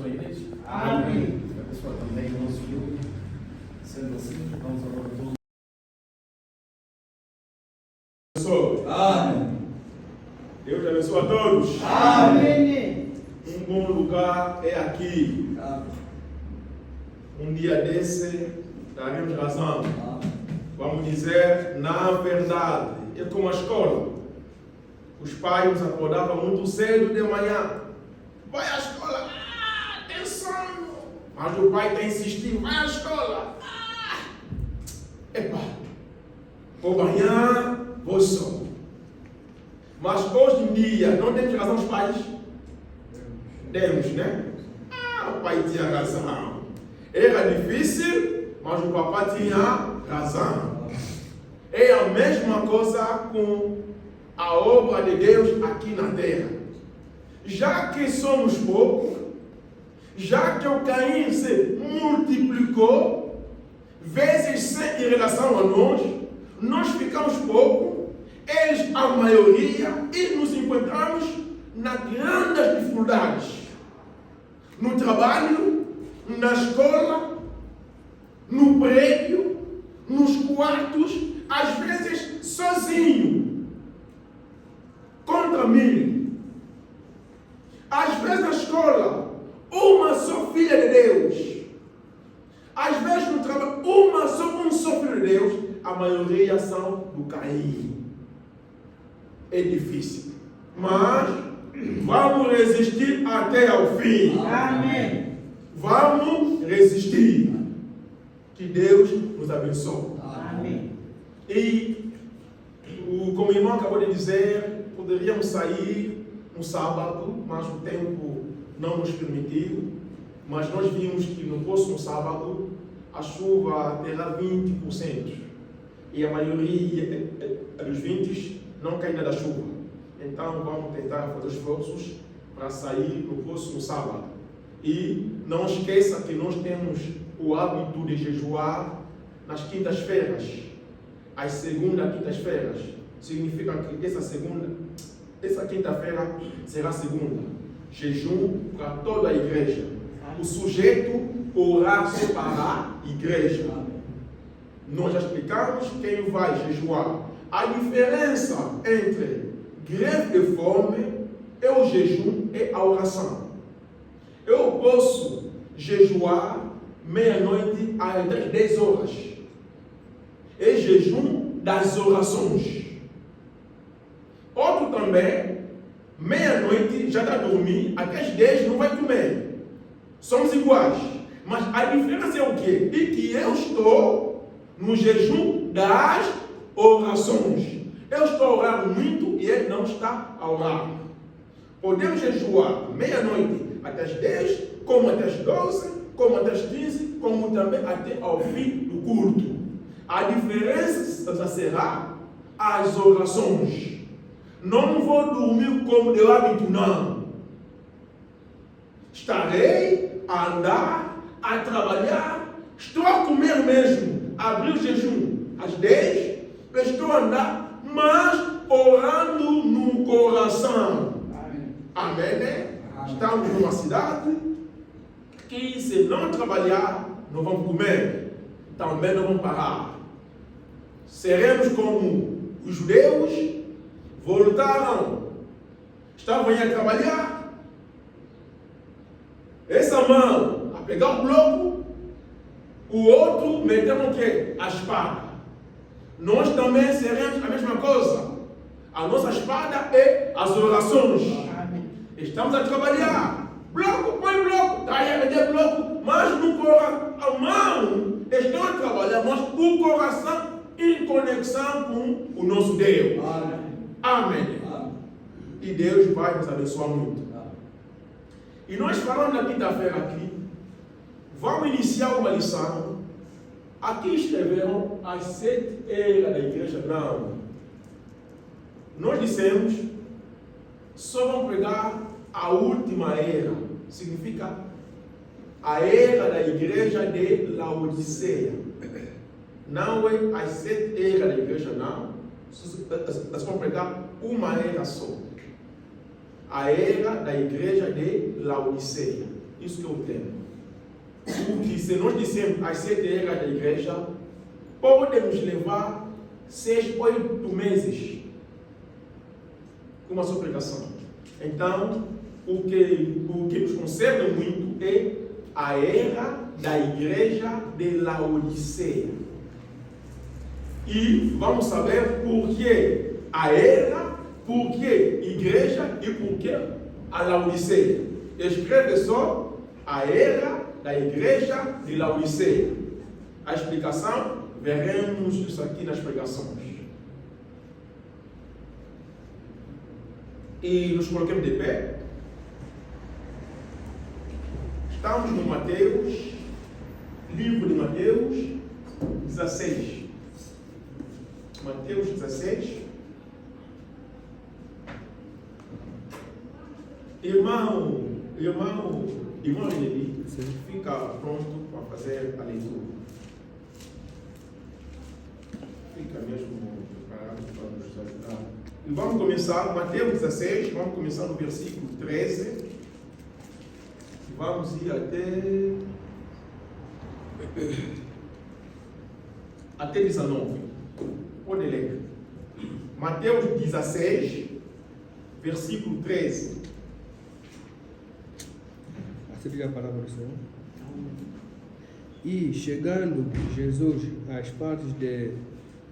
abençoe a igreja. Amém. Abençoe também o nosso filho. Sendo assim, vamos agora todos. Amém. Deus abençoe a todos. Amém. Um bom lugar é aqui. Um dia desse daremos razão. Vamos dizer, na verdade, é como a escola. Os pais nos acordavam muito cedo de manhã. Vai à escola. Tem sono. Mas o pai está insistindo. Vai à escola. Epa. Vou banhar, vou sono. Mas hoje em dia, não temos razão os pais? Temos, né? O pai tinha razão. Era difícil, mas o papai tinha razão. É a mesma coisa com a obra de Deus aqui na terra. Já que somos poucos, já que o Caim se multiplicou, vezes 100 em relação a nós ficamos poucos, eles a maioria, e nos encontramos nas grandes dificuldades. No trabalho, na escola, no prédio, nos quartos, às vezes sozinho, contra mim. Às vezes na escola, uma só filha de Deus. Às vezes no trabalho, um só filho de Deus. A maioria são do Caim. É difícil, mas vamos resistir até ao fim. Amém. Vamos resistir. Que Deus nos abençoe. Amém. E, como o irmão acabou de dizer, poderíamos sair no sábado, mas o tempo não nos permitiu. Mas nós vimos que no próximo sábado a chuva terá 20%. E a maioria dos 20% não cai da chuva. Então vamos tentar fazer esforços para sair no próximo sábado. E não esqueça que nós temos o hábito de jejuar nas quintas-feiras. As segundas quintas-feiras. Significa que essa quinta-feira será segunda. Jejum para toda a igreja. O sujeito orar para a igreja. Nós já explicamos quem vai jejuar. A diferença entre greve de fome e o jejum é a oração. Eu posso jejuar meia-noite às 10 horas. É jejum das orações. Outro também, meia-noite já está a dormir, até as 10 não vai comer. Somos iguais. Mas a diferença é o quê? É que eu estou no jejum das orações. Eu estou a orar muito e ele não está a orar. Podemos jejuar meia-noite até as 10, como até as 12, como até as 15, como também até ao fim do culto. A diferença será as orações. Não vou dormir como de hábito, não. Estarei a andar, a trabalhar, estou a comer mesmo, abrir o jejum às 10, estou a andar, mas orando no coração. Amém, né? Estamos numa cidade que se não trabalhar, não vamos comer, também não vamos parar. Seremos como os judeus, voltaram, estavam a trabalhar, essa mão a pegar o bloco, o outro meteu o quê? A espada. Nós também seremos a mesma coisa. A nossa espada é as orações. Estamos a trabalhar. Bloco, põe bloco. Está aí a meter bloco. Mas no coração, a mão está a trabalhar, mas o coração em conexão com o nosso Deus. Amém. E Deus vai nos abençoar muito. E nós falamos na quinta-feira aqui, vamos iniciar uma lição. Aqui escreveram as 7 eras da igreja. Não. Nós dissemos, só vamos pegar a última era. Significa a era da igreja de Laodiceia. Não é as 7 eras da igreja, não. Nós vamos pegar uma era só. A era da igreja de Laodiceia. Isso que eu tenho. Porque se nós dissermos as 7 eras da igreja, pode nos levar 6, 8 meses com uma só pregação. Então, o que nos concerne muito é a era da igreja de Laodiceia. E vamos saber por que a era, por que igreja e por que a Laodiceia. Escreve só a era da igreja de Laodiceia. A explicação, veremos isso aqui nas pregações. E nos colocamos de pé. Estamos no Mateus, livro de Mateus 16. Mateus 16. Irmão Eli, fica pronto para fazer a leitura. Fica mesmo preparado para nos ajudar. E vamos começar, Mateus 16, vamos começar no versículo 13. Vamos ir até 19. Pode ler. Mateus 16, versículo 13. Assim diz a palavra do Senhor. E chegando Jesus às partes de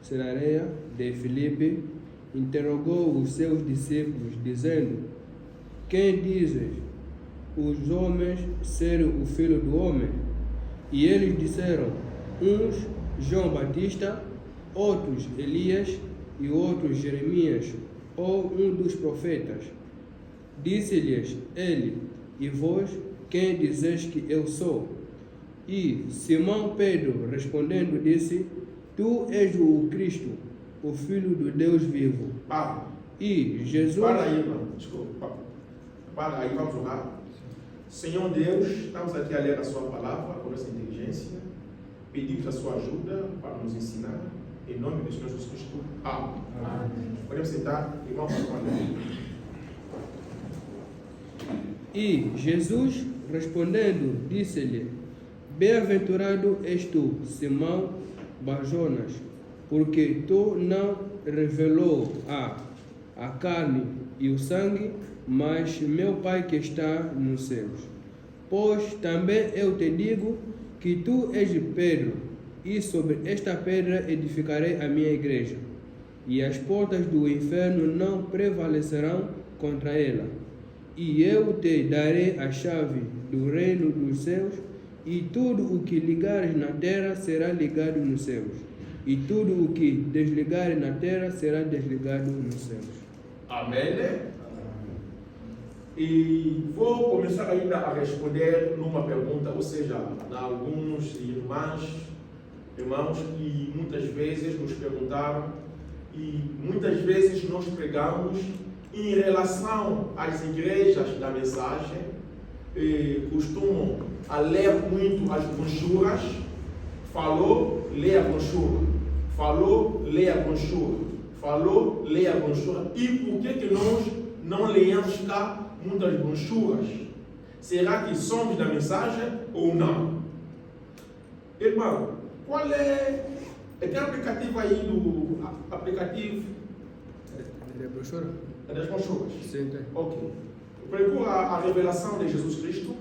Cesareia de Filipe, interrogou os seus discípulos, dizendo: Quem dizes os homens ser o Filho do Homem? E eles disseram: uns João Batista, outros Elias e outros Jeremias, ou um dos profetas. Disse-lhes ele: E vós, quem dizeis que eu sou? E Simão Pedro, respondendo, disse: Tu és o Cristo, o Filho do Deus vivo. E Jesus... Para aí, irmão. Desculpa. Para aí, vamos orar. Senhor Deus, estamos aqui a ler a sua palavra com nossa inteligência. Pedimos a sua ajuda para nos ensinar. Em nome do Senhor Jesus Cristo. Amém. Podemos sentar, irmão, para falar. E Jesus, respondendo, disse-lhe: Bem-aventurado és tu, Simão Barjonas, porque tu não revelou a carne e o sangue, mas meu Pai que está nos céus. Pois também eu te digo que tu és Pedro, e sobre esta pedra edificarei a minha igreja, e as portas do inferno não prevalecerão contra ela. E eu te darei a chave do reino dos céus, e tudo o que ligares na terra será ligado nos céus, e tudo o que desligares na terra será desligado nos céus. Amém. E vou começar ainda a responder numa pergunta, ou seja, a alguns irmãos que muitas vezes nos perguntaram, e muitas vezes nós pregamos em relação às igrejas da mensagem, costumam a ler muito as brochuras. Falou, lê a brochura. Falou, lê a brochura. Falou, lê a brochura. E por que nós não leemos cá muitas brochuras? Será que somos da mensagem ou não? Irmão, qual é... Tem aplicativo aí do... Aplicativo... É brochura? É das brochuras? Sim, tem. Ok. Procura a revelação de Jesus Cristo.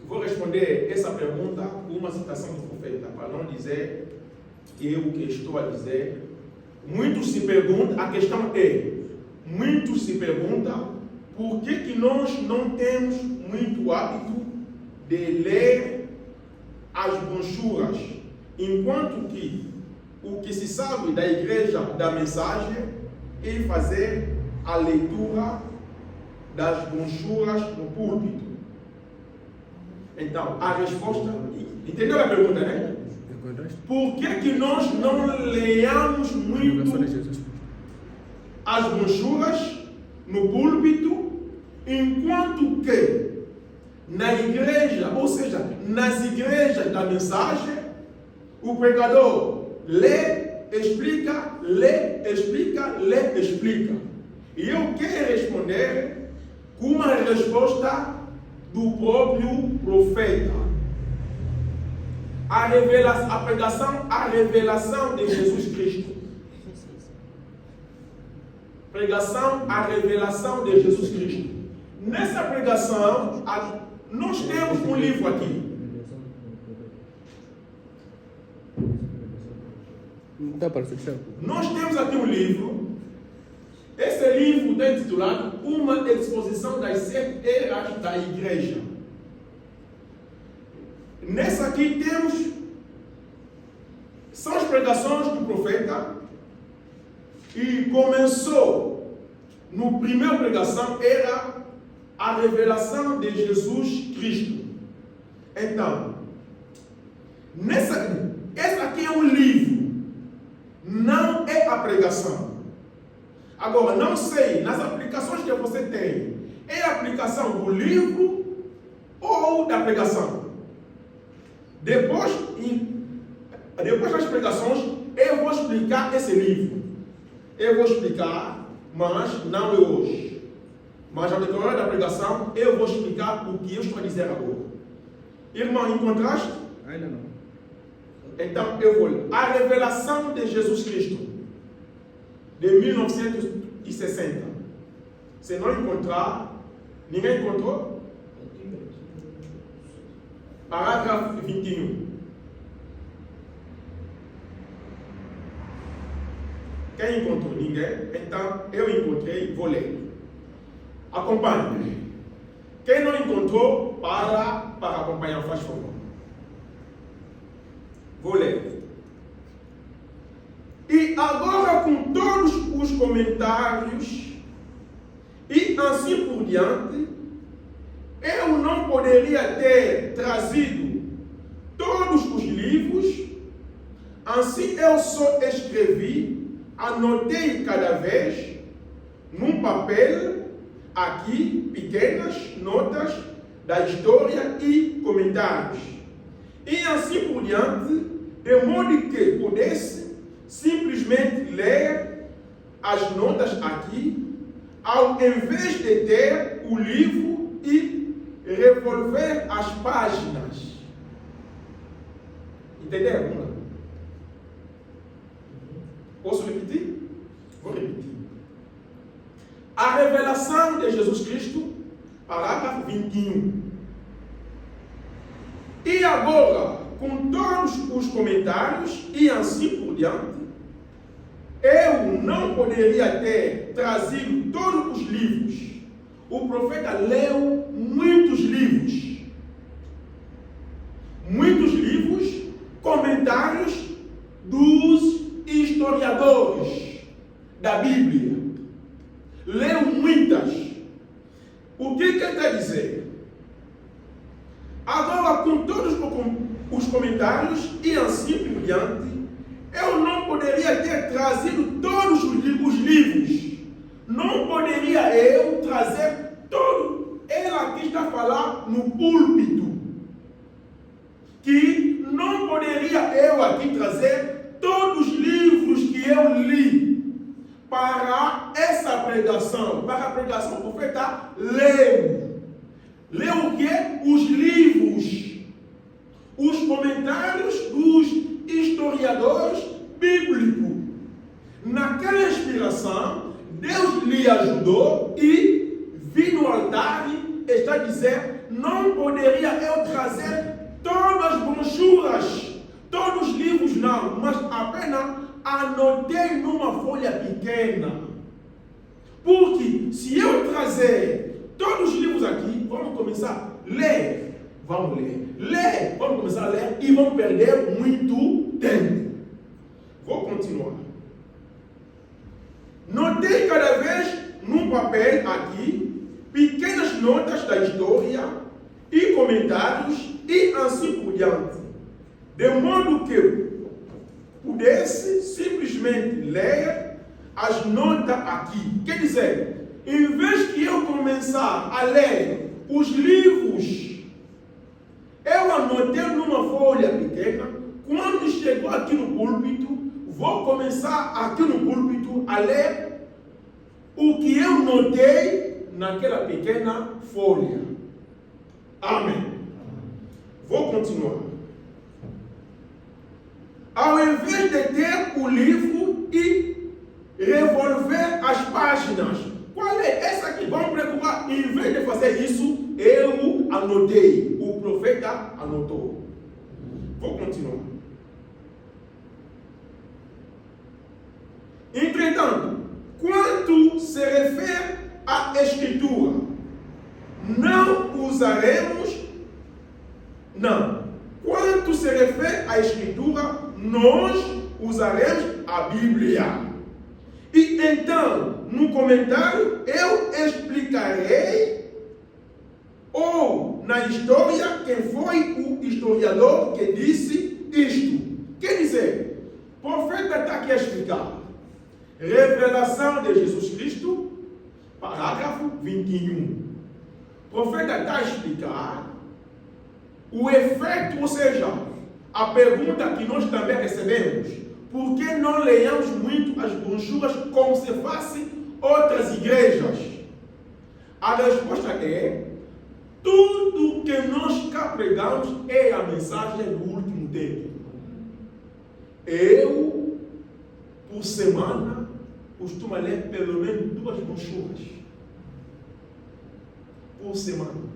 Vou responder essa pergunta com uma citação do profeta, para não dizer eu que estou a dizer. Muitos se perguntam, a questão é, muitos se perguntam por que nós não temos muito hábito de ler as brochuras, enquanto que o que se sabe da igreja da mensagem é fazer a leitura das brochuras no púlpito. Então, a resposta... Entendeu a pergunta, né? Por que nós não leamos muito as brochuras no púlpito, enquanto que na igreja, ou seja, nas igrejas da mensagem, o pregador lê, explica, lê, explica, lê, explica. E eu quero responder com uma resposta do próprio profeta. A revelação de Jesus Cristo. Pregação, a revelação de Jesus Cristo. Nessa pregação, nós temos um livro aqui. Nós temos aqui um livro. Esse livro está intitulado Uma Exposição das 7 Eras da Igreja. Nessa aqui temos, são as pregações do profeta, e começou, no primeira pregação, era a revelação de Jesus Cristo. Então, esse aqui é um livro, não é a pregação. Agora, não sei, nas aplicações que você tem, é a aplicação do livro ou da pregação? Depois das pregações, eu vou explicar esse livro. Eu vou explicar, mas não é hoje. Mas ao decorrer da pregação, eu vou explicar o que eu estou a dizer agora. Irmão, encontraste? Ainda não. Então eu vou ler. A revelação de Jesus Cristo, de 1960. Se não encontrar, ninguém encontrou? Parágrafo 21. Quem encontrou? Ninguém. Então eu encontrei, vou ler. Acompanhe. Quem não encontrou, para acompanhar, faz favor. Vou ler. E agora, com todos os comentários e assim por diante, eu não poderia ter trazido todos os livros. Assim eu só escrevi, anotei cada vez num papel aqui pequenas notas da história e comentários, e assim por diante, de modo que pudesse simplesmente ler as notas aqui, ao invés de ter o livro e revolver as páginas. Entenderam? Posso repetir? Vou repetir. A revelação de Jesus Cristo, parágrafo 21. E agora, com todos os comentários e assim por diante, eu não poderia ter trazido todos os livros. O profeta leu muitos livros. Muitos livros, comentários dos historiadores da Bíblia. Leu muitas. O que ele quer dizer? Agora, com todos os comentários e assim por diante, eu não poderia ter trazido todos os livros. Não poderia eu trazer todo. Ele aqui está a falar no púlpito. Que não poderia eu aqui trazer todos os livros que eu li para essa pregação. Para a pregação, o profeta leu. Leu o quê? Os livros. Os comentários dos historiadores bíblicos. Naquela inspiração, Deus lhe ajudou e vi no altar, está a dizer, não poderia eu trazer todas as brochuras, todos os livros não, mas apenas anotei numa folha pequena. Porque se eu trazer todos os livros aqui, vamos começar a ler. Vamos ler. Ler, vamos começar a ler e vamos perder muito tempo. Vou continuar. Notei cada vez num papel aqui pequenas notas da história e comentários e assim por diante, de modo que pudesse simplesmente ler as notas aqui. Quer dizer, em vez que eu começar a ler os livros, eu anotei numa folha pequena. Quando chegou aqui no púlpito, vou começar aqui no púlpito a ler o que eu notei naquela pequena folha. Amém. Vou continuar. Ao invés de ter o livro e revolver as páginas, qual é essa aqui? Vamos preocupar. Em vez de fazer isso, eu anotei. O profeta anotou. Vou continuar. Entretanto, quanto se refere à Escritura, não usaremos. Não. Quanto se refere à Escritura, nós usaremos a Bíblia. E então, no comentário, eu explicarei, ou na história, quem foi o historiador que disse isto. Quer dizer, o profeta está aqui a explicar. Revelação de Jesus Cristo, parágrafo 21. O profeta está a explicar o efeito, ou seja, a pergunta que nós também recebemos: por que não leamos muito as brochuras como se fazem outras igrejas? A resposta é: tudo que nós cá pregamos é a mensagem do último tempo. Eu, por semana, costumo ler pelo menos 2 brochuras. Por semana.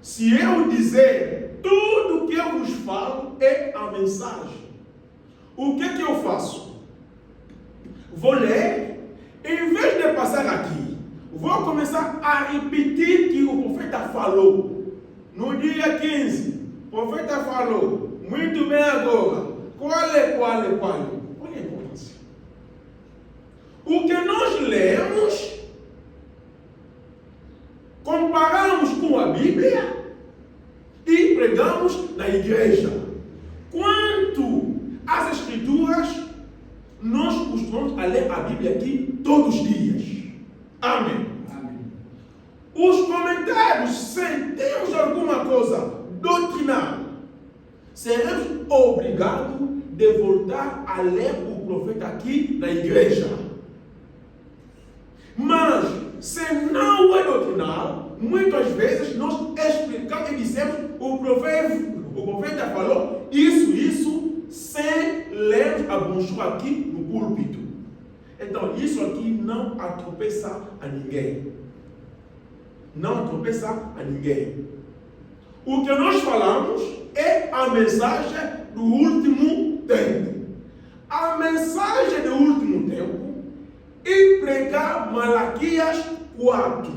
Se eu dizer tudo que eu vos falo é a mensagem, o que é que eu faço? Vou ler, em vez de passar aqui, vou começar a repetir que o profeta falou. No dia 15, o profeta falou, muito bem agora. Qual é a importância? O que nós lemos, comparamos com a Bíblia e pregamos na igreja. Quanto às Escrituras, nós costumamos ler a Bíblia aqui todos os dias. Amém. Amém. Os comentários, se temos alguma coisa doutrinal, seremos obrigados de voltar a ler o profeta aqui na igreja. Mas, se não é doutrinal, muitas vezes nós explicamos e dizemos: o profeta falou isso, sem ler a brochura aqui no púlpito. Então, isso aqui não atropeça a ninguém. Não atropeça a ninguém. O que nós falamos é a mensagem do último tempo. A mensagem do último tempo é pregar Malaquias 4.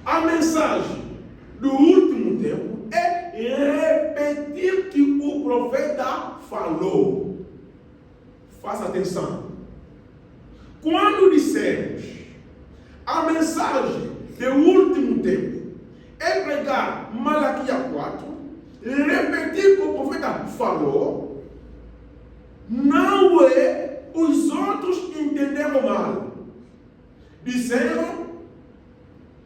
A mensagem do último tempo é repetir que o profeta falou. Faça atenção. Quando dissemos a mensagem do último tempo é pregar Malaquias 4, repetir que o profeta falou, não é os outros entenderam mal. Disseram: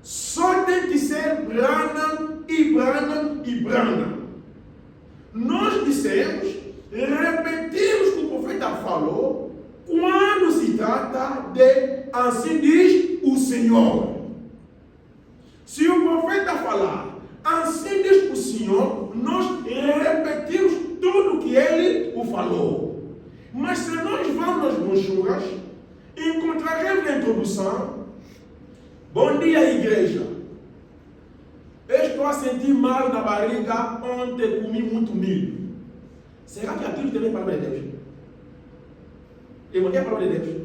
só tem que ser Branham e Branham e Branham. Nós dissemos, repetimos que o profeta falou quando se trata de assim diz o Senhor. Se o profeta falar assim diz o Senhor, nós repetimos tudo que ele o falou. Mas se nós vamos nas brochuras, encontraremos na introdução: bom dia, igreja. Estou a sentir mal na barriga, ontem comi muito milho. Será que aquilo também é a palavra de Deus? É a palavra de Deus?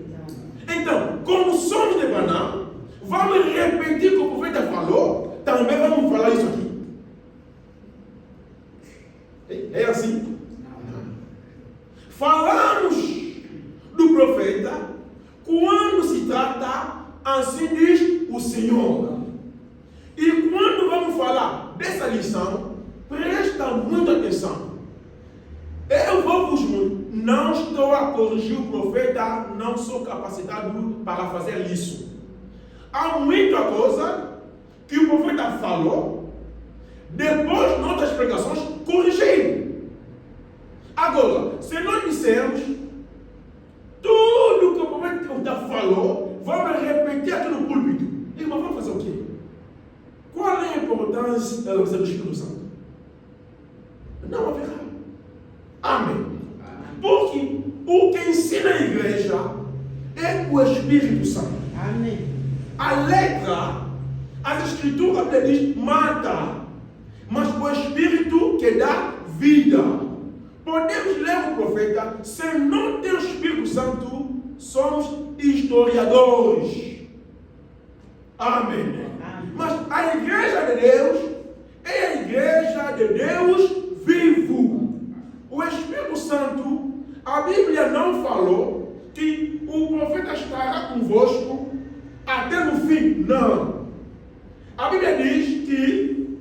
Então, como somos de Branham, vamos repetir o que o profeta falou, também vamos falar isso aqui. É assim? Falamos do profeta quando se trata, assim diz o Senhor. E quando vamos falar dessa lição, presta muita atenção. Eu vou vos mostrar, não estou a corrigir o profeta, não sou capacitado para fazer isso. Há muita coisa que o profeta falou, depois, noutras pregações, corrigir. Agora, se nós dissermos tudo que o profeta falou, vamos repetir aqui no púlpito, E mas vamos fazer o quê? Qual é a importância da visão do Espírito Santo? Não haverá. Amém. Porque o que ensina a igreja é o Espírito Santo. Amém. A letra, as escrituras, a Bíblia diz, mata. Mas o Espírito que dá vida. Podemos ler o profeta, se não tem o Espírito Santo, somos historiadores. Amém. Mas a igreja de Deus é a igreja de Deus vivo. O Espírito Santo, a Bíblia não falou que o profeta estará convosco até no fim. Não. A Bíblia diz que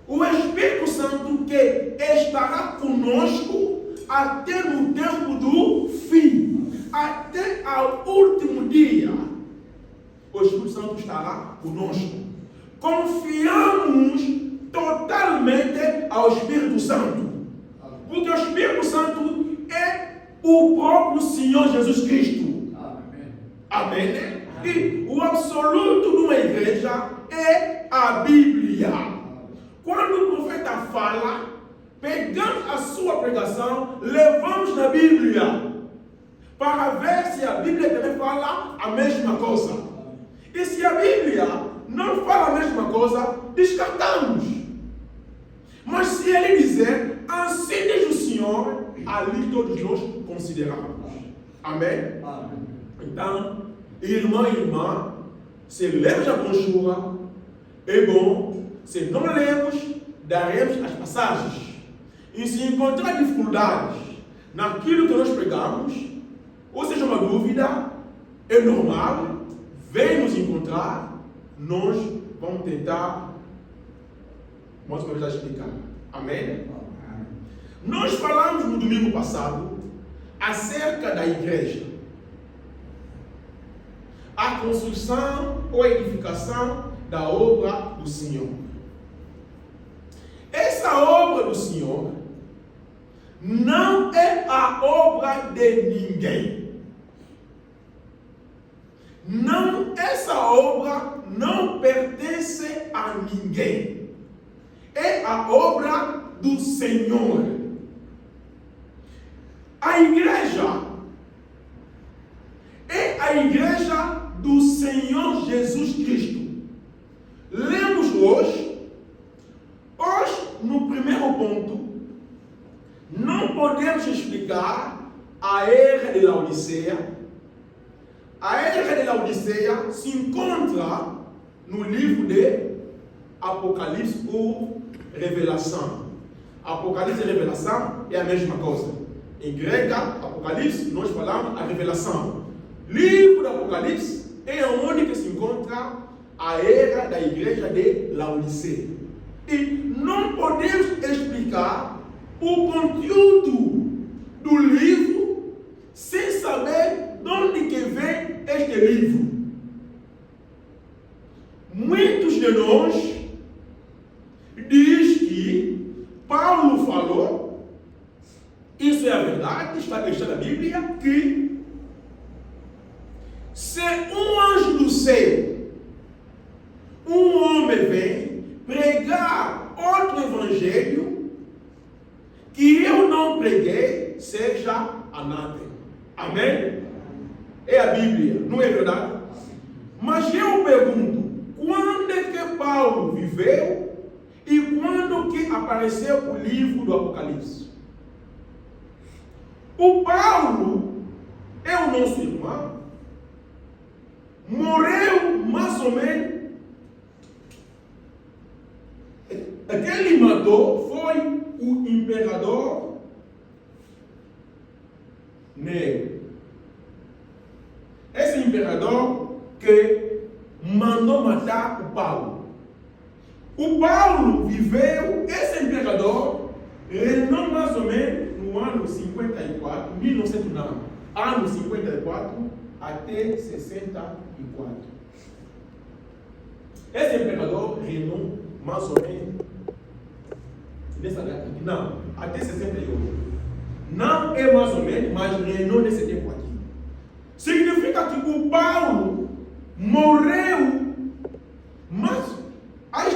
o Espírito Santo que estará conosco até no tempo do fim, até ao último dia. O Espírito Santo estará conosco. Confiamos totalmente ao Espírito Santo. Porque o Espírito Santo é o próprio Senhor Jesus Cristo. Amém. Amém. E o absoluto de uma igreja é a Bíblia. Quando o profeta fala, pegamos a sua pregação, levamos na Bíblia, para ver se a Bíblia também fala a mesma coisa. E se a Bíblia não fala a mesma coisa, descartamos. Mas se ele dizer, assim diz o Senhor, ali todos nós consideramos. Amém? Amém. Então, irmão e irmã, se lemos a brochura, é bom. Se não lemos, daremos as passagens. E se encontrar dificuldades naquilo que nós pregamos, ou seja, uma dúvida, é normal, vem nos encontrar, nós vamos tentar mais uma vez explicar. Amém? Nós falamos no domingo passado acerca da igreja. A construção ou edificação da obra do Senhor. Essa obra do Senhor não é a obra de ninguém. Não, essa obra não pertence a ninguém. É a obra do Senhor. A igreja é a igreja do Senhor Jesus Cristo. Lemos hoje, no primeiro ponto, não podemos explicar a era de Laodiceia. A era de Laodiceia se encontra no livro de Apocalipse ou Revelação. Apocalipse e Revelação é a mesma coisa. Em grega, Apocalipse, nós falamos a Revelação. Livro do Apocalipse é onde que se encontra a era da igreja de Laodiceia. E não podemos explicar o conteúdo do livro sem saber de onde que vem este livro. Muitos de nós diz que Paulo falou, isso é a verdade, está na Bíblia, que se um anjo do céu, um homem vem pregar outro evangelho que eu não preguei, seja anátema. Amém? É a Bíblia, não é verdade? Mas eu pergunto, quando é que Paulo viveu e quando que apareceu o livro do Apocalipse? O Paulo é o nosso irmão, morreu mais ou menos. Aquele matou foi o imperador Nero. Esse imperador que mandou matar o Paulo. O Paulo viveu, esse imperador reinou mais ou menos no ano 54, 1909, ano 54 até 64. Esse imperador reinou mais ou menos nessa data aqui, não, até 68. Não é mais ou menos, mas reinou nesse tempo aqui. Significa que o Paulo morreu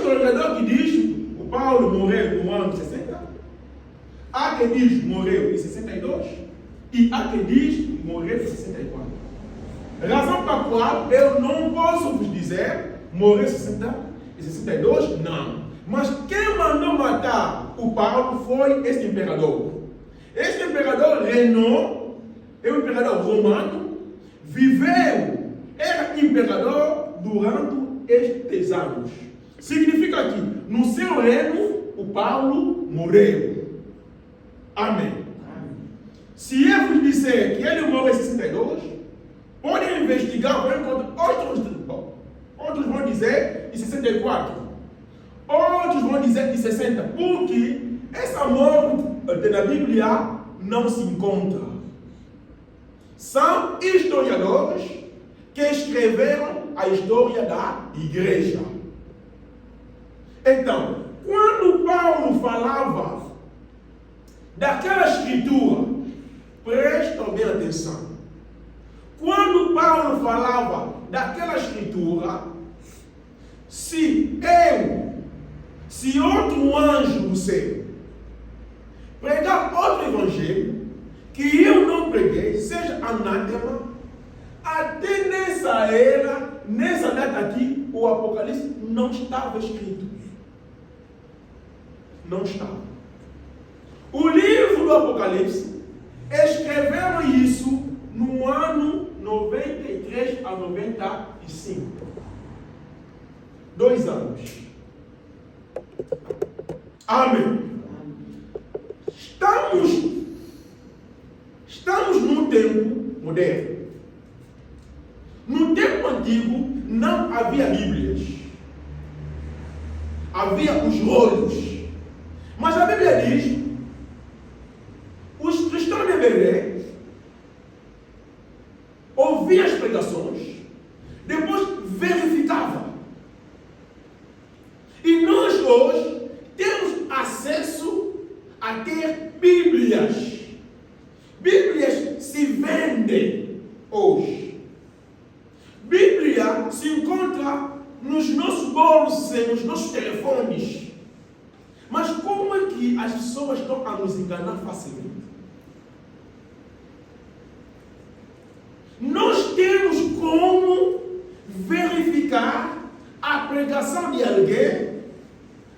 historiador que diz o Paulo morreu no ano 60. Há quem diz morreu em 62. E há quem diz morreu em 64. Razão para qual eu não posso vos dizer morreu em 60 e 62, não. Mas quem mandou matar o Paulo foi este imperador. Este imperador Renan é um imperador romano, viveu, era imperador durante estes anos. Significa que no seu reino o Paulo morreu. Amém. Se eu vos disser que ele morreu em 62, podem investigar, podem encontrar outros vão dizer em 64, outros vão dizer em 60, porque essa morte na Bíblia não se encontra. São historiadores que escreveram a história da igreja. Então, quando Paulo falava daquela escritura, prestem bem atenção. Quando Paulo falava daquela escritura, se outro anjo do céu pregar outro evangelho que eu não preguei, seja anátema, até nessa era, nessa data aqui, o Apocalipse não estava escrito. Não estava. O livro do Apocalipse escreveram isso no ano 93 a 95. 2 anos. Amém. Estamos num tempo moderno. No tempo antigo não havia Bíblias. Havia os rolos. Mas a Bíblia diz: os cristãos de Belém ouviam as pregações, depois verificavam. E nós hoje temos acesso a ter Bíblias. Bíblias se vendem hoje. Bíblia se encontra nos nossos bolsos, nos nossos telefones. Mas como é que as pessoas estão a nos enganar facilmente? Nós temos como verificar a pregação de alguém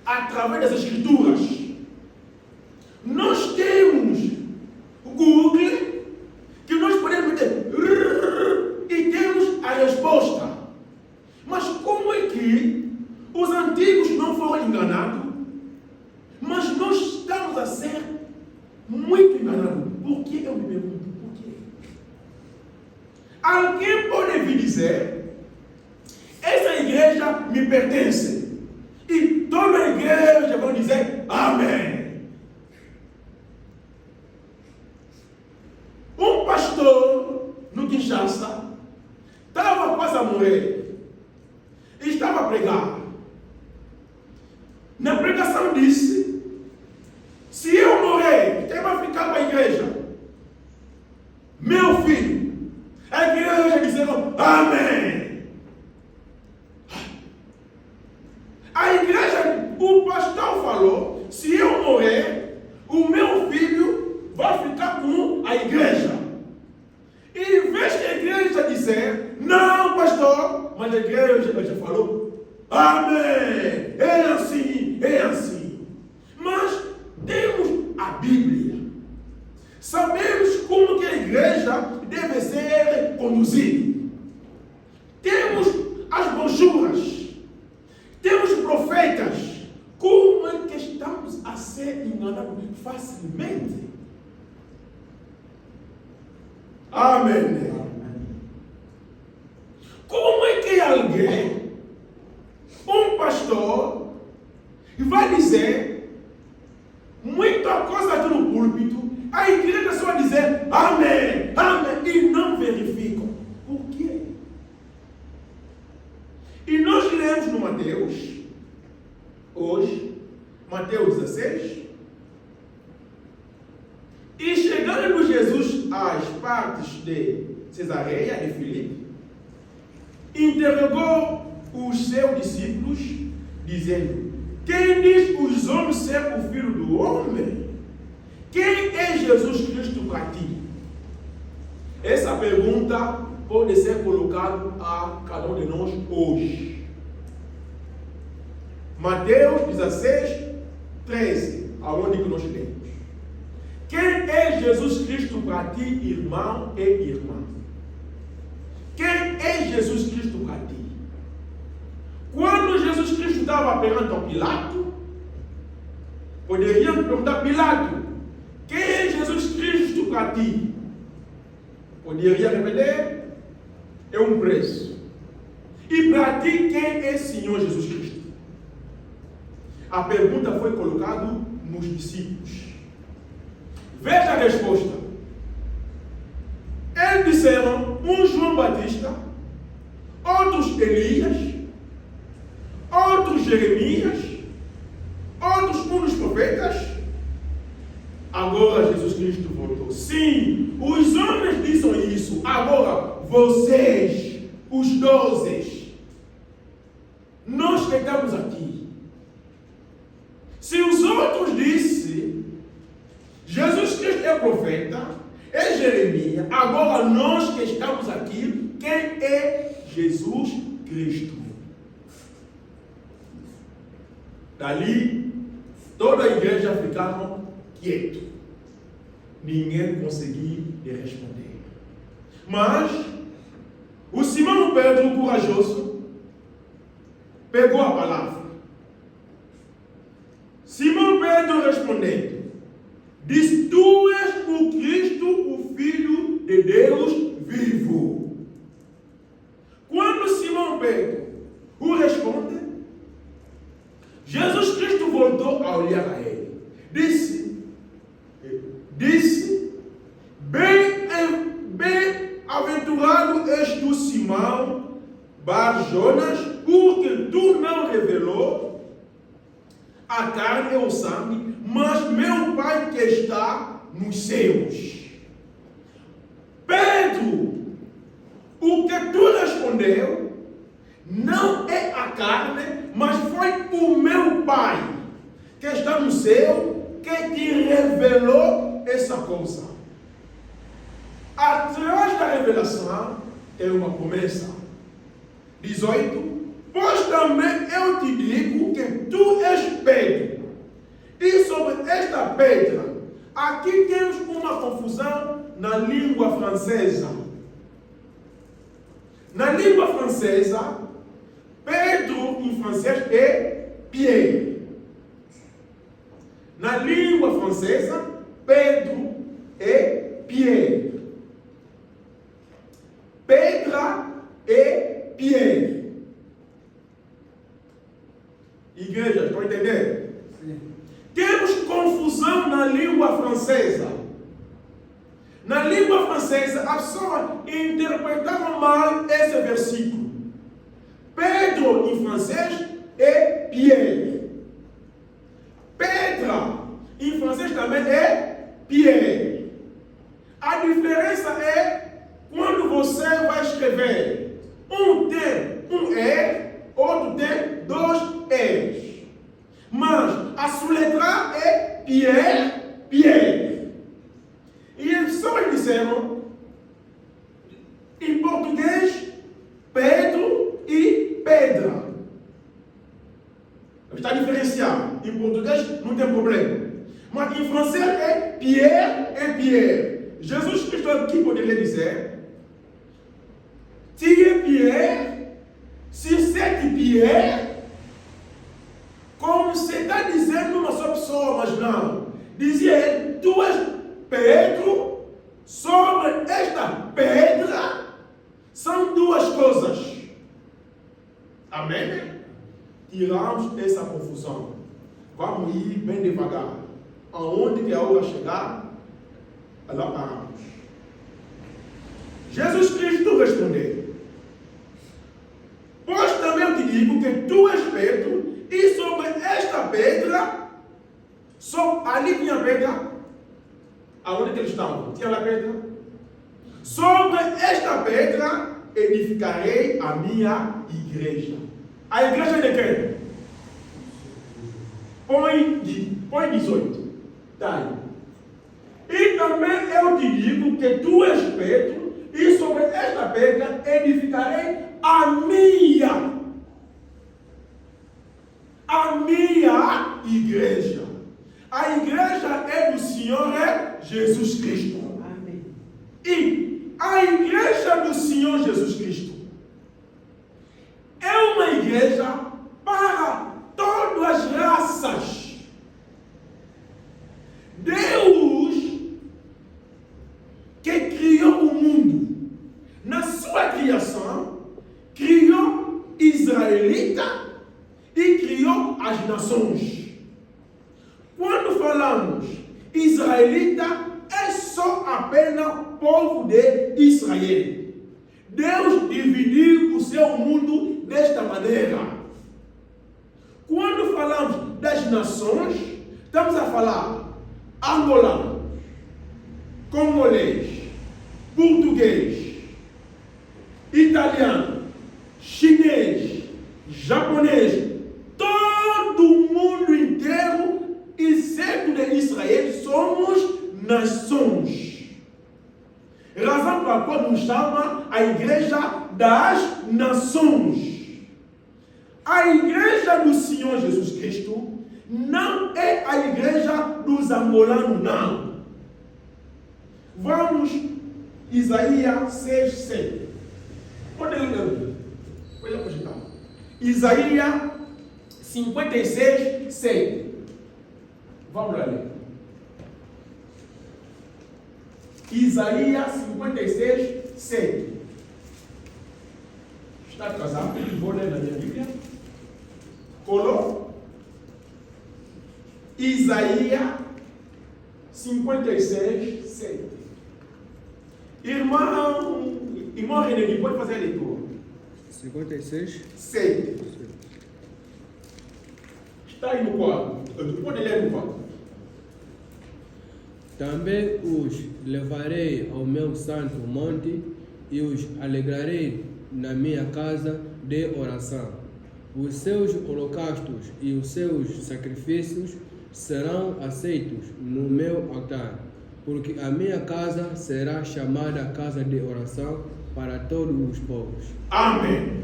através das escrituras. Nós temos o Google, que nós podemos meter e temos a resposta. Mas como é que os antigos não foram enganados? Mas nós estamos a ser muito enganados. Por que eu me pergunto? Por quê? Alguém pode vir dizer: essa igreja me pertence. E toda a igreja vai dizer amém. Um pastor no Kinshasa estava quase a morrer. E estava a pregar. Na pregação disse: se eu morrer, quem vai ficar com a igreja? Meu filho. A igreja dizendo amém. A igreja, o pastor falou: se eu morrer, o meu filho vai ficar com a igreja. E em vez que a igreja dizer não, pastor, mas a igreja já falou amém. É assim, é assim. Mas temos a Bíblia. Sabemos como que a igreja deve ser conduzida. Temos as brochuras. Temos profetas. Como é que estamos a ser enganados facilmente? Amém. Como é que alguém, um pastor, vai dizer muita coisa aqui no púlpito, a igreja só vai dizer amém, amém, e não verificam? Por quê? E nós lemos no Mateus, hoje, Mateus 16, e chegando Jesus às partes de Cesareia de Filipe, interrogou os seus discípulos, dizendo: dizendo: quem diz os homens ser o Filho do Homem? Quem é Jesus Cristo para ti? Essa pergunta pode ser colocada a cada um de nós hoje. Mateus 16, 13, aonde que nós lemos. Quem é Jesus Cristo para ti, irmão e irmã? Quem é Jesus Cristo para ti? Quando Jesus Cristo estava perante ao Pilato, poderiam perguntar: Pilato, quem é Jesus Cristo para ti? Poderia responder: é um preço. E para ti, quem é Senhor Jesus Cristo? A pergunta foi colocada nos discípulos. Veja a resposta. Eles disseram: um João Batista, outros Elias, outros Jeremias, outros um dos profetas. Agora Jesus Cristo voltou. Sim, os homens dizem isso. Agora vocês, os 12, nós que estamos aqui. Se os outros dizem Jesus Cristo é profeta, é Jeremias, agora nós que estamos aqui, quem é Jesus Cristo? Dali, toda a igreja ficaram quietos. Ninguém conseguiu responder. Mas o Simão Pedro, corajoso, pegou a palavra. Simão Pedro respondendo, diz: tu és o Cristo, o Filho de Deus vivo. Quando Simão Pedro o responde, Jesus Cristo voltou a olhar a ele. Disse, bem-aventurado és tu, Simão Bar-Jonas, porque tu não revelou a carne e o sangue, mas meu Pai que está nos céus. Pedro, o que tu respondeu não é a carne, mas foi o meu Pai que está no céu que te revelou essa coisa. Atrás da revelação tem uma promessa. 18. Pois também eu te digo que tu és Pedro, e sobre esta pedra, aqui temos uma confusão na língua francesa. Na língua francesa, Pedro em francês é Pierre. Na língua francesa, Pedro é Pierre. Pedra é Pierre. Igreja, estão entendendo? Sim. Temos confusão na língua francesa. Na língua francesa, a pessoa interpretava mal esse versículo. Pedro em francês é Pierre. Pedra em francês também é Pierre. A diferença é quando você vai escrever. Um tem um E, outro tem dois E's. Mas a soletra é Pierre, Pierre. E eles só disseram, em português, Pedro e pedra. Está diferenciado. Em português não tem problema. Mas em francês é Pierre e Pierre. Jesus Cristo aqui poderia dizer, tu es Pierre, sur cette pierre, como se está dizendo uma só pessoa, mas não. Dizia ele, tu és Pedro, sobre esta pedra, são duas coisas. Amém? Tiramos essa confusão. Vamos ir bem devagar. Aonde que a hora chegar, lá paramos. Jesus Cristo respondeu, pois também eu te digo que tu és Pedro, e sobre esta pedra, ali tinha pedra, aonde que eles estavam? Tinha lá pedra? Sobre esta pedra edificarei a minha igreja. A igreja de quem? Põe 18. Está aí. E também eu te digo que tu és Pedro, e sobre esta pedra edificarei a minha igreja. A igreja é do Senhor Jesus Cristo. Amém. E a igreja do Senhor Jesus Cristo é uma igreja para todas as raças. Deus, que criou o mundo, na sua criação, criou israelita e criou as nações. Quando falamos israelita, é só apenas povo de Israel. Deus dividiu o seu mundo desta maneira. Quando falamos das nações, estamos a falar angolano, congolês, português, italiano, chinês, japonês, todo o mundo inteiro, exceto de Israel, somos nações. Razão pela qual nos chama a igreja das nações. A igreja do Senhor Jesus Cristo não é a igreja dos angolanos, não. Vamos, Isaías 6:7. Pode ler. Pode projetar. Isaías 56:7. Vamos lá ler. Isaías 56:7. Está atrasado? Vou ler na minha Bíblia. Colou. Isaías 56:7. Irmão René, pode fazer a leitura. 56:7. Está aí no quadro. Pode ler no quadro. Também os levarei ao meu santo monte e os alegrarei na minha casa de oração. Os seus holocaustos e os seus sacrifícios serão aceitos no meu altar, porque a minha casa será chamada casa de oração para todos os povos. Amém.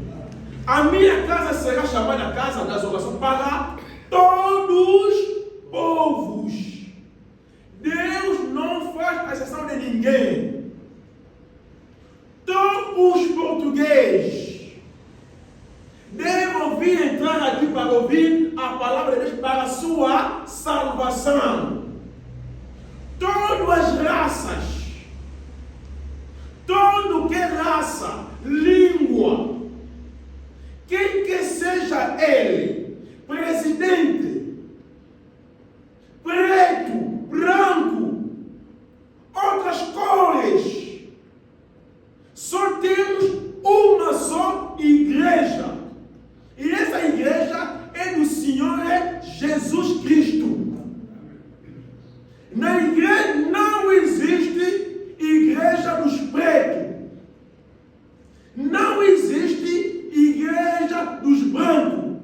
A minha casa será chamada casa das orações para todos os povos. Deus não faz exceção de ninguém. Todos os portugueses devem vir entrar aqui para ouvir a palavra de Deus para a sua salvação. Todas as raças, todo que raça, língua, quem que seja ele, presidente, preto, branco, outras cores, só temos uma só igreja. E essa igreja é do Senhor Jesus Cristo. Na igreja não existe igreja dos pretos. Não existe igreja dos brancos.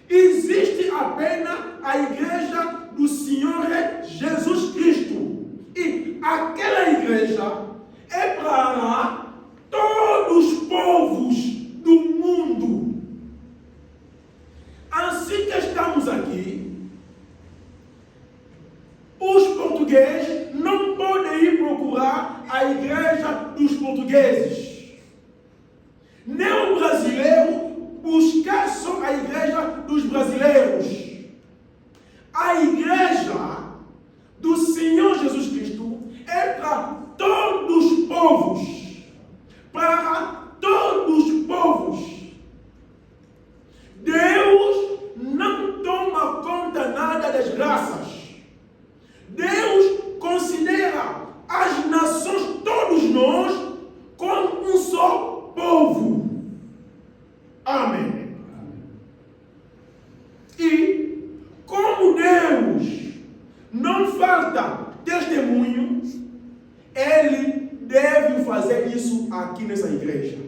Existe apenas a igreja do Senhor Jesus Cristo. E aquela igreja é para todos os povos do mundo. Assim que estamos aqui, os portugueses não podem ir procurar a igreja dos portugueses. Nem o brasileiro buscar só a igreja dos brasileiros. A igreja do Senhor Jesus Cristo é para todos os povos. Para todos os povos. Deus não toma conta nada das raças. Deus considera as nações, todos nós, como um só povo. Amém. E como Deus não falta testemunho, Ele deve fazer isso aqui nessa igreja.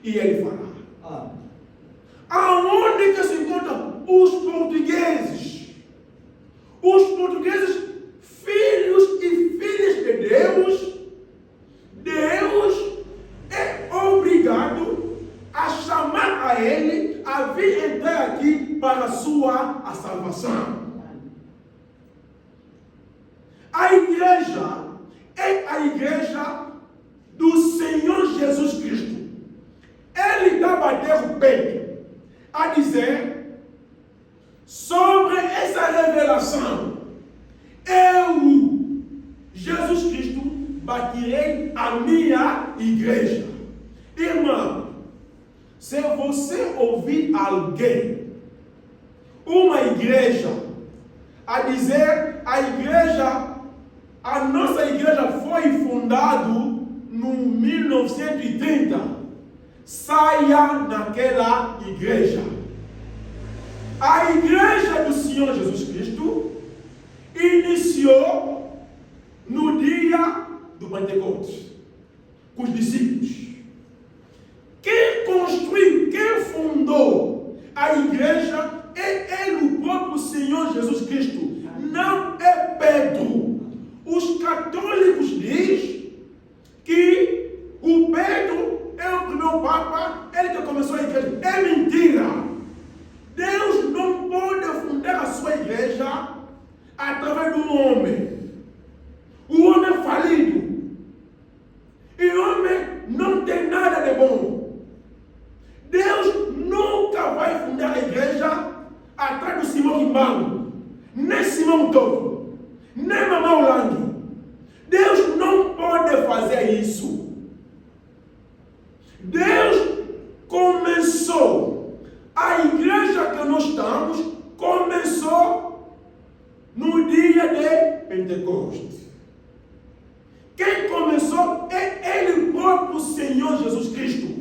E Ele fará. Aonde que se encontram os portugueses? aqui para a sua salvação. A igreja é a igreja do Senhor Jesus Cristo. Ele está a bater o peito, a dizer sobre essa revelação. Eu, Jesus Cristo, batirei a minha igreja. Irmão, se você ouvir alguém, uma igreja, a dizer a nossa igreja foi fundada no 1930, saia naquela igreja. A igreja do Senhor Jesus Cristo iniciou no dia do Pentecostes, com os discípulos. Quem construiu, quem fundou a igreja é ele, o próprio Senhor Jesus Cristo. Não é Pedro. Os católicos dizem que o Pedro é o primeiro Papa, ele que começou a igreja. É mentira. Deus não pode fundar a sua igreja através de um homem. O homem é falido. E o homem não tem nada de bom. Deus nunca vai fundar a igreja atrás do Simão Kimbangu, nem Simão Toko, nem Mamão Lang. Deus não pode fazer isso. Deus começou, a igreja que nós estamos, começou no dia de Pentecostes. Quem começou é ele, o próprio Senhor Jesus Cristo.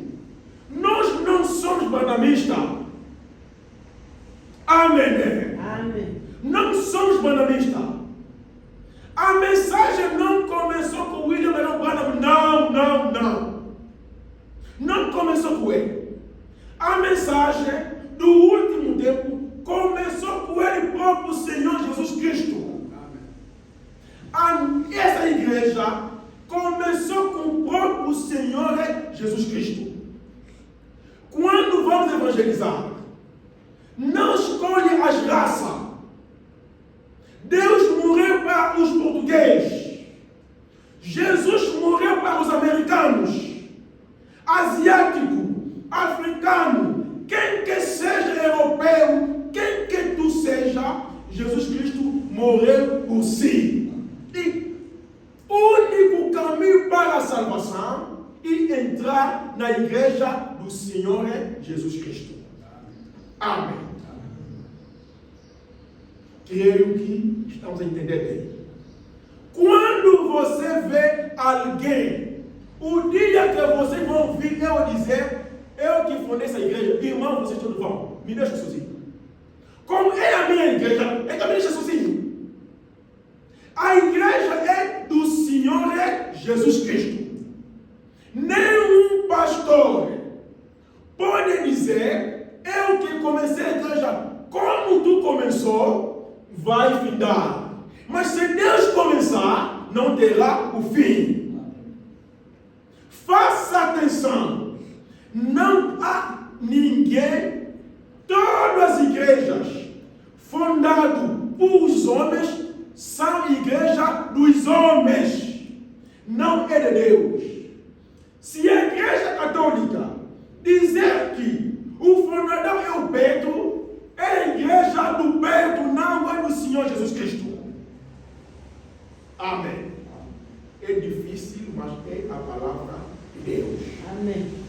Nós não somos banamistas. Amém. Amém. Não somos banamistas. A mensagem não começou com William Branham. Não. Não começou com ele. A mensagem do último tempo começou com ele próprio, Senhor Jesus Cristo. Essa igreja começou com o próprio Senhor Jesus Cristo. Quando vamos evangelizar, não escolhe as raças. Deus morreu para os portugueses. Jesus morreu para os americanos, asiático, africano, quem que seja europeu, quem que tu seja, Jesus Cristo morreu por si. E o único caminho para a salvação é entrar na igreja do Senhor Jesus Cristo. Amém. Creio que estamos a entender bem. Quando você vê alguém, o dia que vocês vão vir eu dizer, eu que fundei essa igreja, irmão, vocês todos vão, me deixa sozinho. Como é a minha igreja, eu também deixa sozinho. A igreja é do Senhor Jesus Cristo. Nenhum pastor pode dizer, eu que comecei a igreja, como tu começou, vai findar. Mas se Deus começar, não terá o fim. Faça atenção. Não há ninguém, todas as igrejas fundadas por os homens são igreja dos homens, não é de Deus. Se a igreja católica dizer que o fundador é o Pedro, é a igreja do Pedro, não é do Senhor Jesus Cristo. Amém. É difícil, mas é a palavra de Deus. Amém.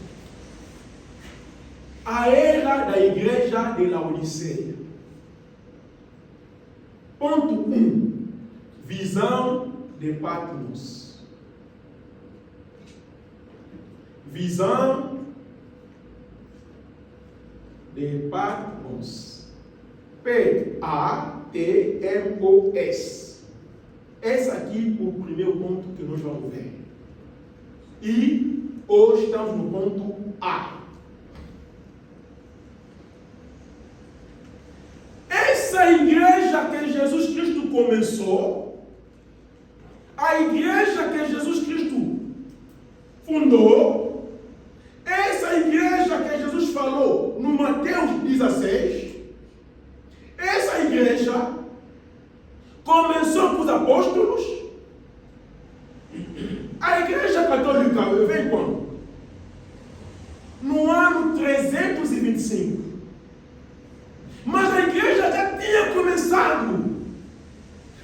A era da igreja de Laodiceia. Ponto 1. Visão de Patmos. Visão de Patmos. P-A-T-M-O-S. Esse aqui é o primeiro ponto que nós vamos ver. E hoje estamos no ponto A. Essa igreja que Jesus Cristo começou, a igreja que Jesus Cristo fundou, essa igreja que Jesus falou no Mateus 16, igreja começou com os apóstolos. A igreja católica veio quando? No ano 325. Mas a igreja já tinha começado.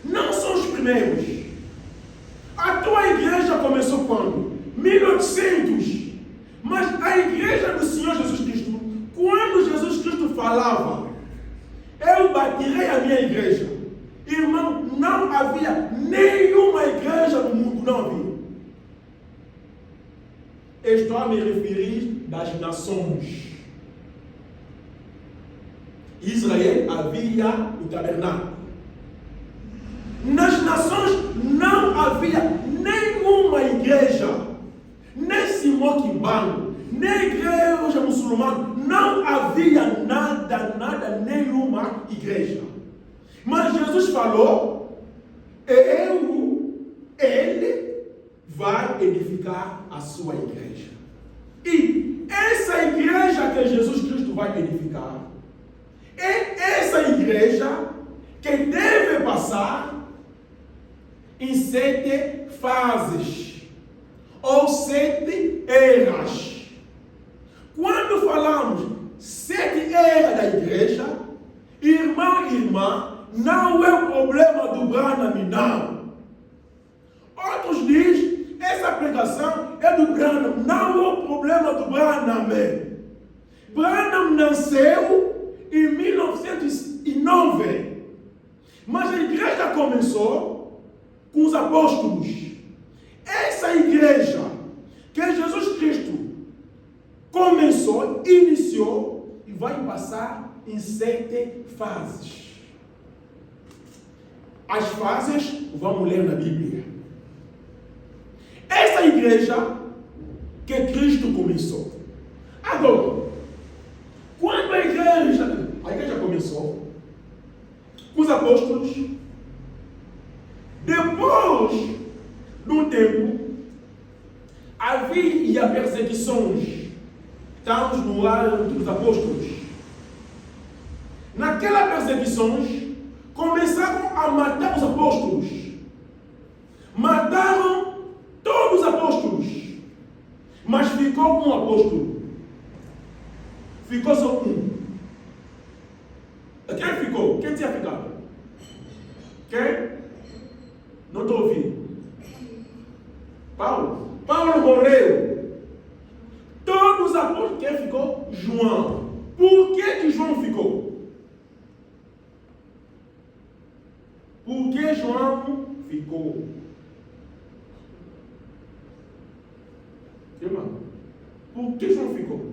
Não são os primeiros. A tua igreja começou quando? 1800. Mas a igreja do Senhor Jesus Cristo, quando Jesus Cristo falava, eu batirei a minha igreja. Irmão, não havia nenhuma igreja no mundo, não havia. Estou a me referir das nações. Israel havia o tabernáculo. Nas nações não havia nenhuma igreja, nem Simoquimbano, nem igreja muçulmana, não havia nada, nenhuma igreja. Mas Jesus falou, ele vai edificar a sua igreja. E essa igreja que Jesus Cristo vai edificar, é essa igreja que deve passar em 7 fases, ou 7 eras. Quando falamos 7 eras da igreja, irmão e irmã, não é o problema do Branham, não. Outros dizem, essa pregação é do Branham, não é o problema do Branham. Branham nasceu em 1909, mas a igreja começou com os apóstolos. Essa igreja que Jesus Cristo começou, iniciou e vai passar em 7 fases. As fases vamos ler na Bíblia. Essa igreja que Cristo começou. Agora, quando a igreja começou com os apóstolos, depois de um tempo, havia perseguições. Estamos no ano dos apóstolos. Naquelas perseguições, começaram a matar os apóstolos. Mataram todos os apóstolos. Mas ficou um apóstolo. Ficou só um. Quem ficou? Quem tinha ficado? Quem? Não estou ouvindo. Paulo. Paulo morreu. Todos os apóstolos. Quem ficou? João. Por que João ficou? Por que João ficou? Irmão, por que João ficou?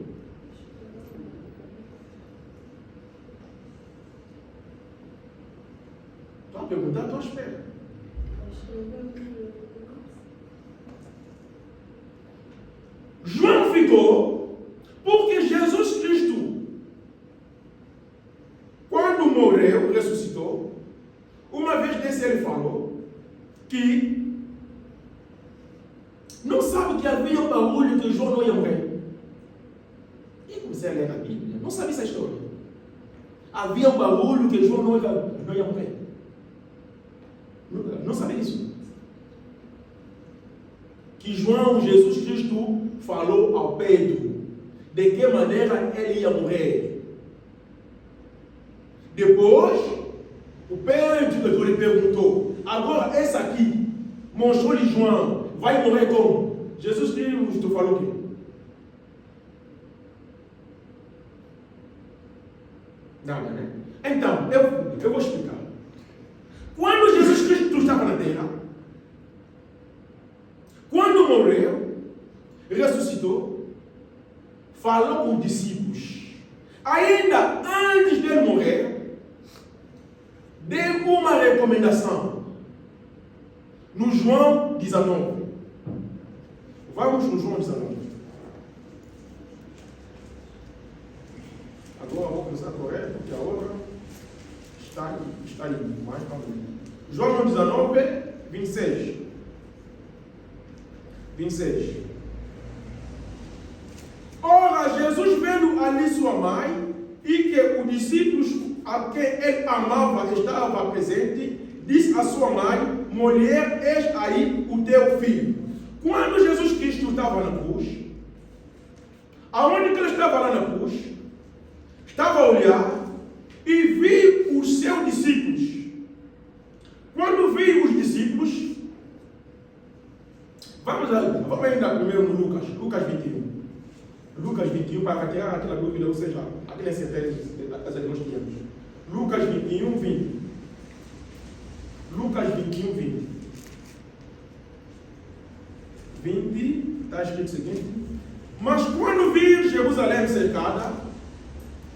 Estou a perguntar, estou à espera. João ficou porque Jesus Cristo, quando morreu, ressuscitou, uma vez desse ele falou que não sabe que havia um barulho que João não ia morrer. E comecei a ler na Bíblia. Não sabia essa história. Havia um barulho que João não ia morrer. Não sabia isso. Que Jesus Cristo falou ao Pedro de que maneira ele ia morrer. Depois, o Pedro lhe perguntou, agora esse aqui, mostrou-lhe João, vai morrer como? Jesus Cristo falou o quê? Nada, né? Então, eu vou explicar. Quando Jesus Cristo estava na terra, quando morreu, ressuscitou, falou com os discípulos. Ainda antes dele morrer, deu uma recomendação. No João 19. Vamos no João 19. Agora eu vou começar a correr, porque a outra está indo mais para frente. João 19, 26. 26. Ora, Jesus vendo ali sua mãe e que os discípulos a quem ele amava estava presente, disse à sua mãe: mulher, eis aí o teu filho. Quando Jesus Cristo estava na cruz, aonde que ele estava lá na cruz, estava a olhar e viu os seus discípulos. Quando viu os discípulos, vamos ainda primeiro no Lucas 21. Lucas 21, para tirar aquela dúvida, ou seja, aquela certeza que nós tínhamos. Lucas 21, 20. Lucas 21, 20. 20, está escrito o seguinte: mas quando vir Jerusalém cercada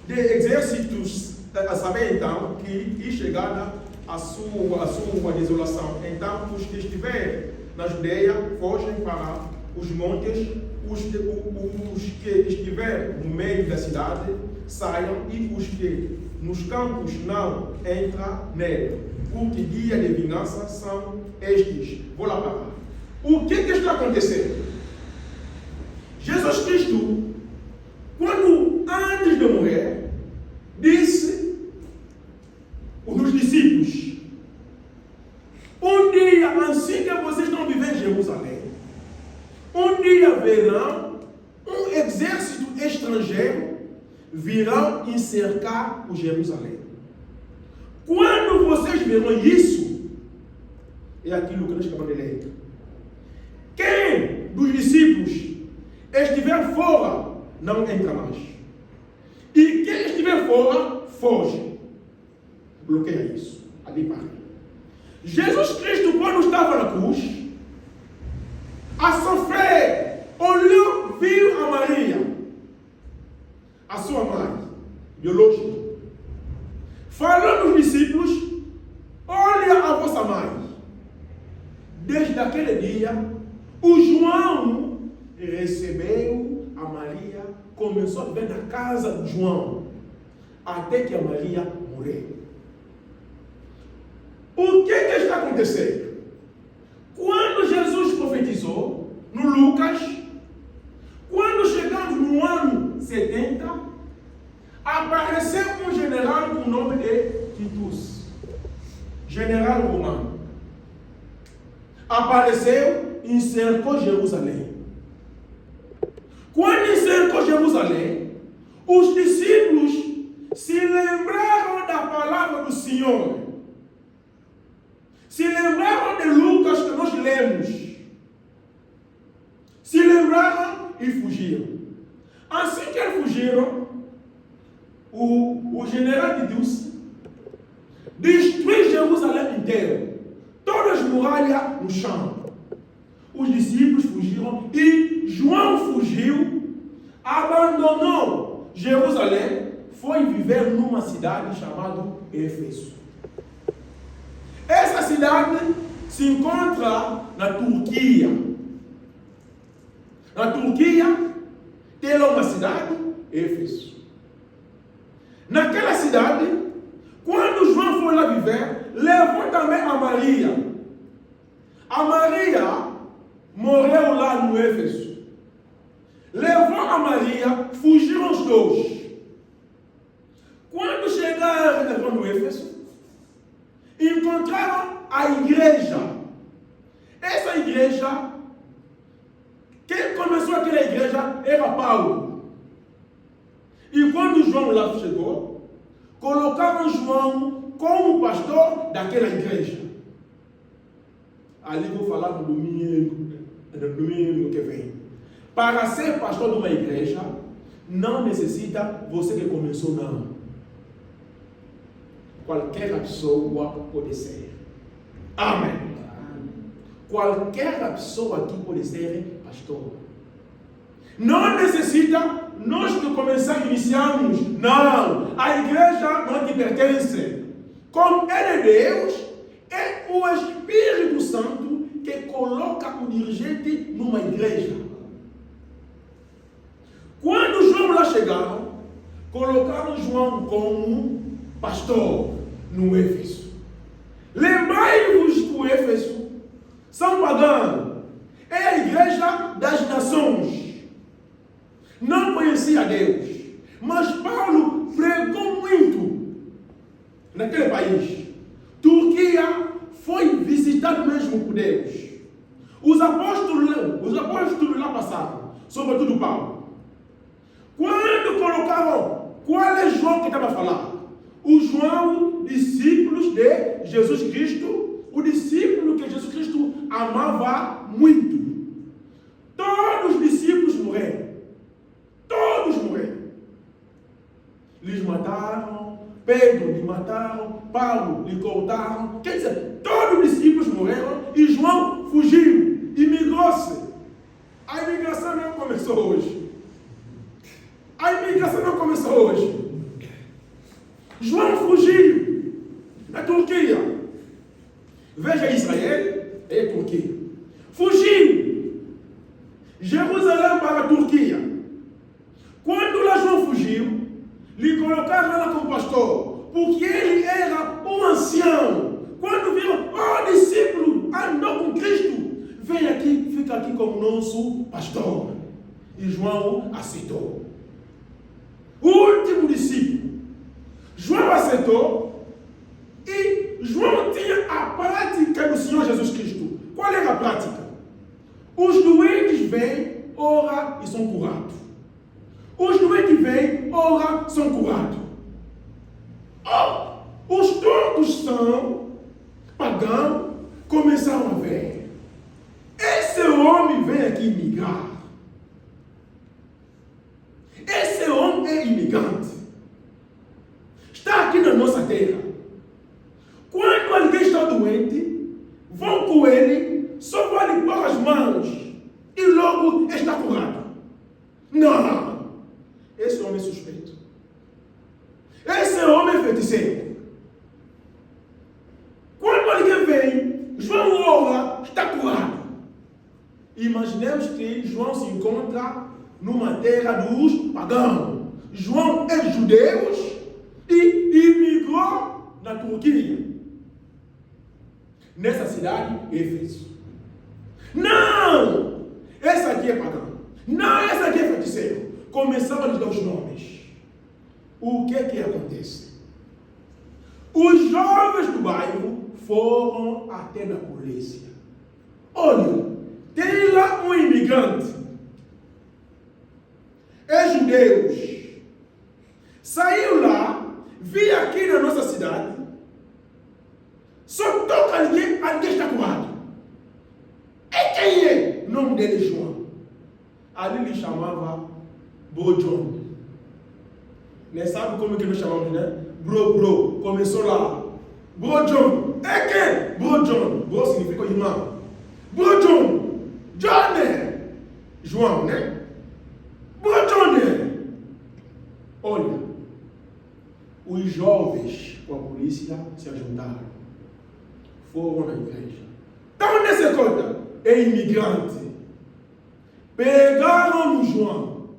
de exércitos, a saber então que chegada a sua desolação, então os que estiverem na Judeia fogem para os montes, os que estiverem no meio da cidade saiam, e os que nos campos não entram nele, porque dia de vingança são estes. Vou lá parar. O que está acontecendo? Jesus Cristo, quando antes de morrer, disse nos discípulos: um dia, assim que vocês estão vivendo em Jerusalém, um dia verão um exército estrangeiro virão encercar o Jerusalém. Quando vocês verão isso, é aquilo que nós acabamos de ler. Quem dos discípulos estiver fora, não entra mais. E quem estiver fora, foge. Bloqueia isso. Ali para. Jesus Cristo, quando estava na cruz, a sofrer, olhou, viu a Maria, a sua mãe biológica, falou aos discípulos: olha a vossa mãe. Desde aquele dia, o João recebeu a Maria, começou a viver na casa de João, até que a Maria morreu. O que está acontecendo? Quando Jesus profetizou, no Lucas, quando chegamos no ano 70, apareceu um general com o nome de Titus, general romano. Apareceu e cercou Jerusalém. Quando encercou Jerusalém, os discípulos se lembraram da palavra do Senhor. Se lembraram de Lucas que nós lemos. Se lembraram e fugiram. Assim que eles fugiram, o general de Deus destruiu Jerusalém inteiro. Todas as muralhas no chão. Os discípulos fugiram e João fugiu, abandonou Jerusalém, foi viver numa cidade chamada Éfeso. Essa cidade se encontra na Turquia. Na Turquia tem lá uma cidade, Éfeso. Naquela cidade, quando João foi lá viver, levou também a Maria. A Maria morreu lá no Éfeso. Levou a Maria, fugiram os dois. Quando chegaram no Éfeso, encontraram a igreja. Essa igreja, quem começou aquela igreja era Paulo. E quando João lá chegou, colocaram João como pastor daquela igreja. Ali vou falar no domingo que vem. Para ser pastor de uma igreja, não necessita você que começou, não. Qualquer pessoa pode ser. Amém. Qualquer pessoa aqui pode ser pastor. Não necessita nós que começamos, iniciamos. Não. A igreja não te pertence. Como ele é Deus, é o Espírito Santo que coloca o dirigente numa igreja. Quando João lá chegaram, colocaram João como pastor no Éfeso. Lembrai-vos que o Éfeso são pagãos. É a igreja das nações. Não conhecia Deus. Mas Paulo pregou muito. naquele país. Turquia foi visitada mesmo por Deus. Os apóstolos lá passaram, sobretudo Paulo. Quando colocaram, qual é João que estava a falar? O João, discípulos de Jesus Cristo, o discípulo que Jesus Cristo amava muito. Todos os discípulos morreram. Todos morreram. Lhes mataram, Pedro lhe mataram, Paulo lhe cortaram. Quer dizer, todos os discípulos morreram e João fugiu, imigrou-se. A imigração não começou hoje. A imigração não começou hoje. João fugiu da Turquia. Veja Israel e Turquia. Fugiu. Jerusalém para a Turquia. Quando lá João fugiu, lhe colocaram lá como pastor, porque ele era um ancião. Quando viram, discípulo, andou com Cristo, vem aqui, fica aqui como nosso pastor. E João aceitou. O último discípulo. João aceitou e João tinha a prática do Senhor Jesus Cristo. Qual era a prática? Os doentes vêm, ora e são curados. Os doentes vêm, ora, são curados. Os todos são pagãos, começaram a ver. Esse homem vem aqui migrar. Esse homem é imigrante. Está aqui na nossa terra. Quando alguém está doente, vão com ele, só podem pôr as mãos e logo está curado. Não! Esse homem é suspeito. Esse homem é feiticeiro. Quando alguém vem, João ora, está curado. Imaginemos que João se encontra numa terra dos pagãos. João é judeu e imigrou na Turquia. Nessa cidade, Éfeso. Não! Esse aqui é pagão. Não, esse aqui é feiticeiro. Começaram a lhes dar os nomes. O que acontece? Os jovens do bairro foram até na polícia. Olha, tem lá um imigrante. É judeus. Saiu lá, vi aqui na nossa cidade. Só toca alguém está curado. E quem é? O nome dele é João. Ali ele chamava Bro John. Né? Sabe como que nós chamamos, né? Bro. Começou lá. Bro John. É quem? Bro John. Bro significa irmão. Bro John. John. João, né? Bro John. Olha, os jovens com a polícia se ajuntaram. Foram na igreja. Então, nessa conta, é imigrante. Pegaram o João.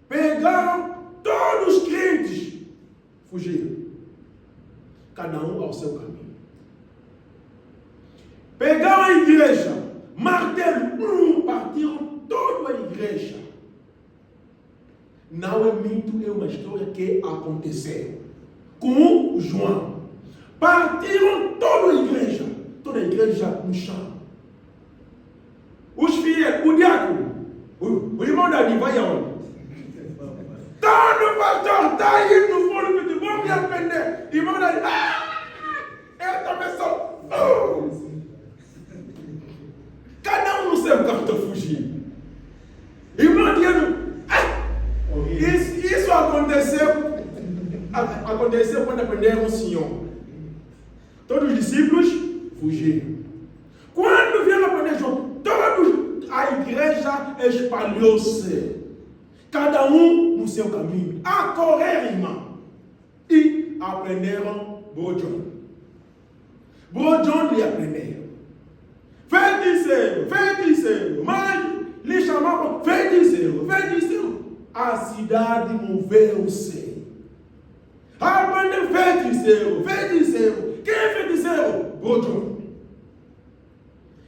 Pegaram todos os crentes. Fugiram. Cada um ao seu caminho. Pegaram a igreja. Martelo. Partiram toda a igreja. Não é mito, é uma história que aconteceu com João. Partiram toda a igreja no chão. Os fiéis, o diácono, o irmão Davi vai aonde? Tá no pastor, está aí no foro, de vão me aprender. Irmão Davi, eu também sou. Cada um no seu canto fugindo. Irmão Diano, isso aconteceu quando aprenderam o Senhor. Todos os discípulos fugiram. Quando vieram aprender João, a igreja espalhou-se. Cada um no seu caminho. A correr, irmão. E aprenderam Bro John lhe aprenderam. Feiticeiro. Mas lhe chamavam feiticeiro. A cidade moveu-se. Aprendeu feiticeiro. Quem é feiticeiro? Bro John.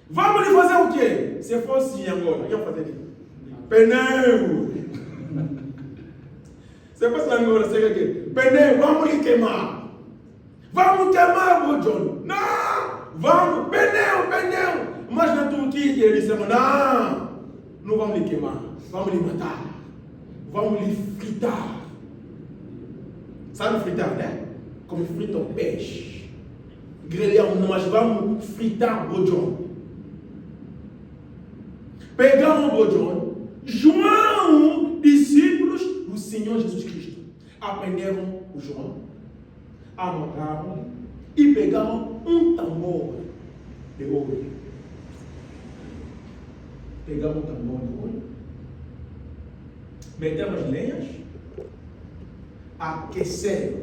Vamos lhe fazer o quê? Se fosse em Angola, o que eu fazer? Pneu. Se Você passa lá agora, você aqui. Pneu, vamos lhe queimar. Vamos queimar o John. Não! Vamos, pneu. Mas na Turquia eles disseram, não vamos lhe queimar. Vamos lhe matar. Vamos lhe fritar. Sabe fritar, né? Como frita o peixe. Grelhamos, mas vamos fritar o John. Pegamos o John. João, discípulos do Senhor Jesus Cristo, aprenderam o João, amarraram e pegaram um tambor de ouro. Pegaram um tambor de ouro, meteram as lenhas, aqueceram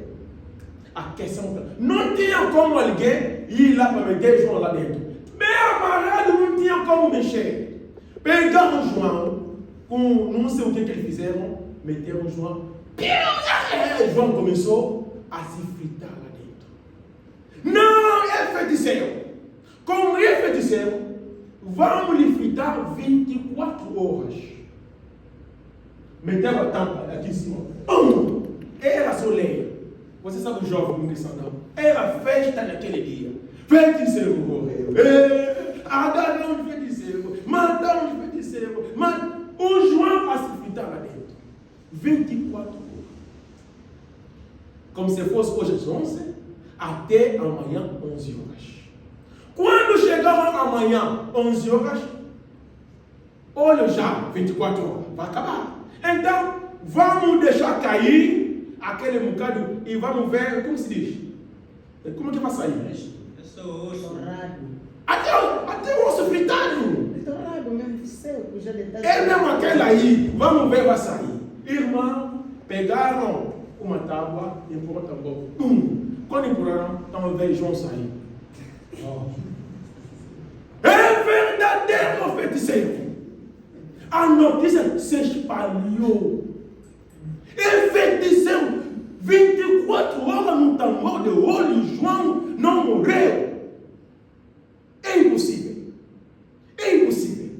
um tambor. Não tinha como alguém ir lá para meter João lá dentro. Bem amarrado, não tinha como mexer. Pegaram João, com não sei o que eles fizeram, meteram João. João começou a se fritar lá dentro. Não, é feiticeiro. Como é feiticeiro, vamos lhe fritar 24 horas. Meteram a tampa aqui em cima. Era só lenha. Você sabe o jovem de Santão? Era festa naquele dia. Feiticeiro morreu. Agarraram de feiticeiro. Mataram de feiticeiro. O João a se fritar lá dentro. 24 horas. Como se fosse hoje às 11, até amanhã 11 horas. Quando chegaram amanhã 11 horas, olha já, 24 horas, vai acabar. Então, vamos deixar cair aquele bocado e vamos ver, como se diz? Como é que vai sair? Eu sou osso. Até o osso fritado. Estourado mesmo, seco, já detalhe. É mesmo aquela aí, vamos ver, vai sair. Irmão, pegaram uma tábua e empurraram a tábua. Quando empurraram, estão vendo João sair. É verdadeiro feiticeiro. A notícia se espalhou. É feiticeiro. 24 horas no tambor de ouro e João não morreu. É impossível. É impossível.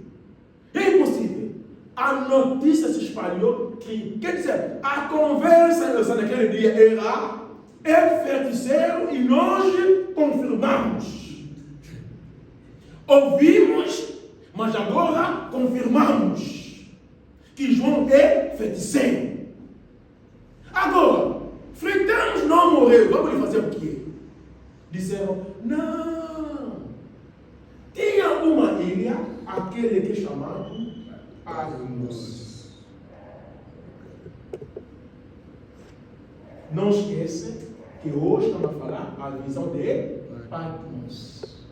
É impossível. A notícia se espalhou que, quer dizer, a conversa naquele dia era feiticeiro e nós confirmamos. Ouvimos, mas agora confirmamos que João é feiticeiro. Agora, fritamos não morreu, vamos lhe fazer o quê? Disseram, não. Tinha uma ilha, aquele que é chamado Patmos. Não esqueça que hoje estamos a falar a visão de Patmos.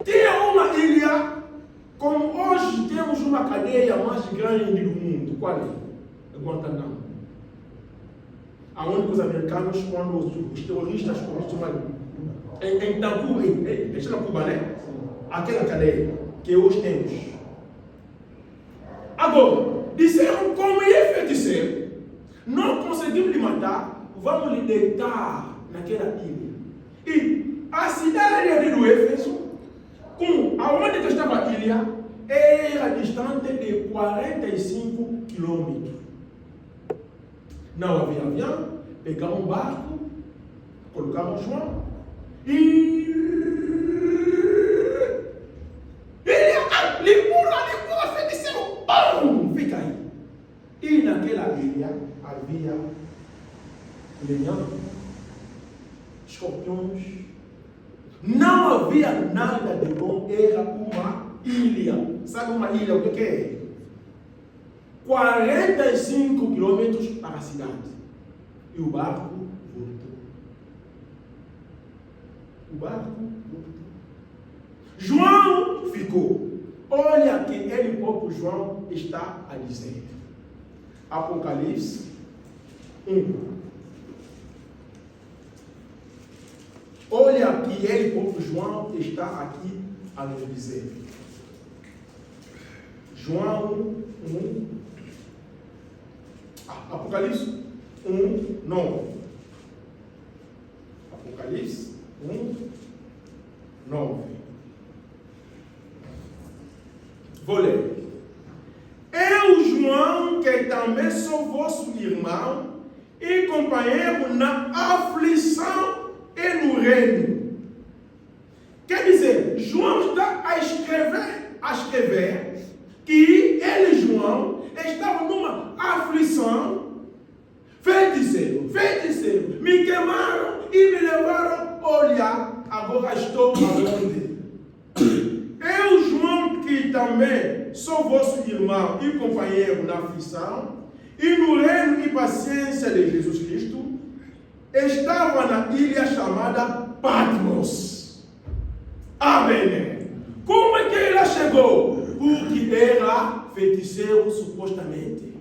Tinha uma ilha, como hoje temos uma cadeia mais grande do mundo. Qual é? Guantanamo. Aonde os americanos, quando os terroristas costumam em Tacuba, deixa na Cuba, né? Aquela cadeia que hoje temos. Agora, disseram como é feiticeiro, não conseguimos lhe matar, vamos lhe deitar naquela ilha. E a cidade de Éfeso, aonde que estava a ilha, era distante de 45 quilômetros. Não havia avião, pegaram um barco, colocaram João e limpura, feiticeiro, fica aí. E naquela ilha havia leão, escorpiões. Não havia nada de bom, era uma ilha. Sabe uma ilha, o que é? 45 quilômetros para a cidade. E o barco voltou. João ficou. Olha que ele próprio João está a dizer. Apocalipse 1. Olha que ele próprio João está aqui a nos dizer. João 1. Apocalipse 1, 9. Apocalipse 1, 9. Vou ler. Eu, João, que também sou vosso irmão e companheiro na aflição e no reino. Quer dizer, João está a escrever que ele, João, estava numa aflição. Feiticeiro, me queimaram e me levaram. Olha, agora estou aonde? Eu, João, que também sou vosso irmão e companheiro na aflição e no reino e paciência de Jesus Cristo, estava na ilha chamada Patmos. Amém. Como é que ele chegou? Porque era feiticeiro, supostamente.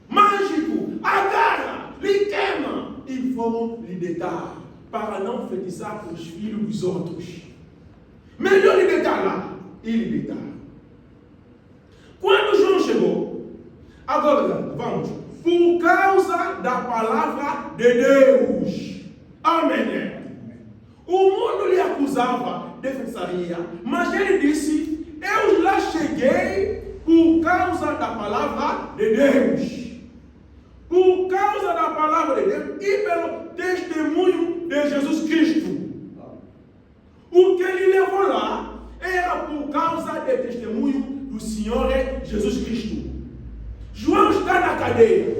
Mágico, agarra, lhe queima e foram lhe deitar para não feitiçar os filhos dos outros. Melhor lhe deitar lá e lhe deitar. Quando João chegou, agora vamos, por causa da palavra de Deus. Amém. O mundo lhe acusava de feitiçaria, mas ele disse: eu lá cheguei por causa da palavra de Deus. Por causa da palavra de Deus e pelo testemunho de Jesus Cristo. O que ele levou lá era por causa do testemunho do Senhor Jesus Cristo. João está na cadeia.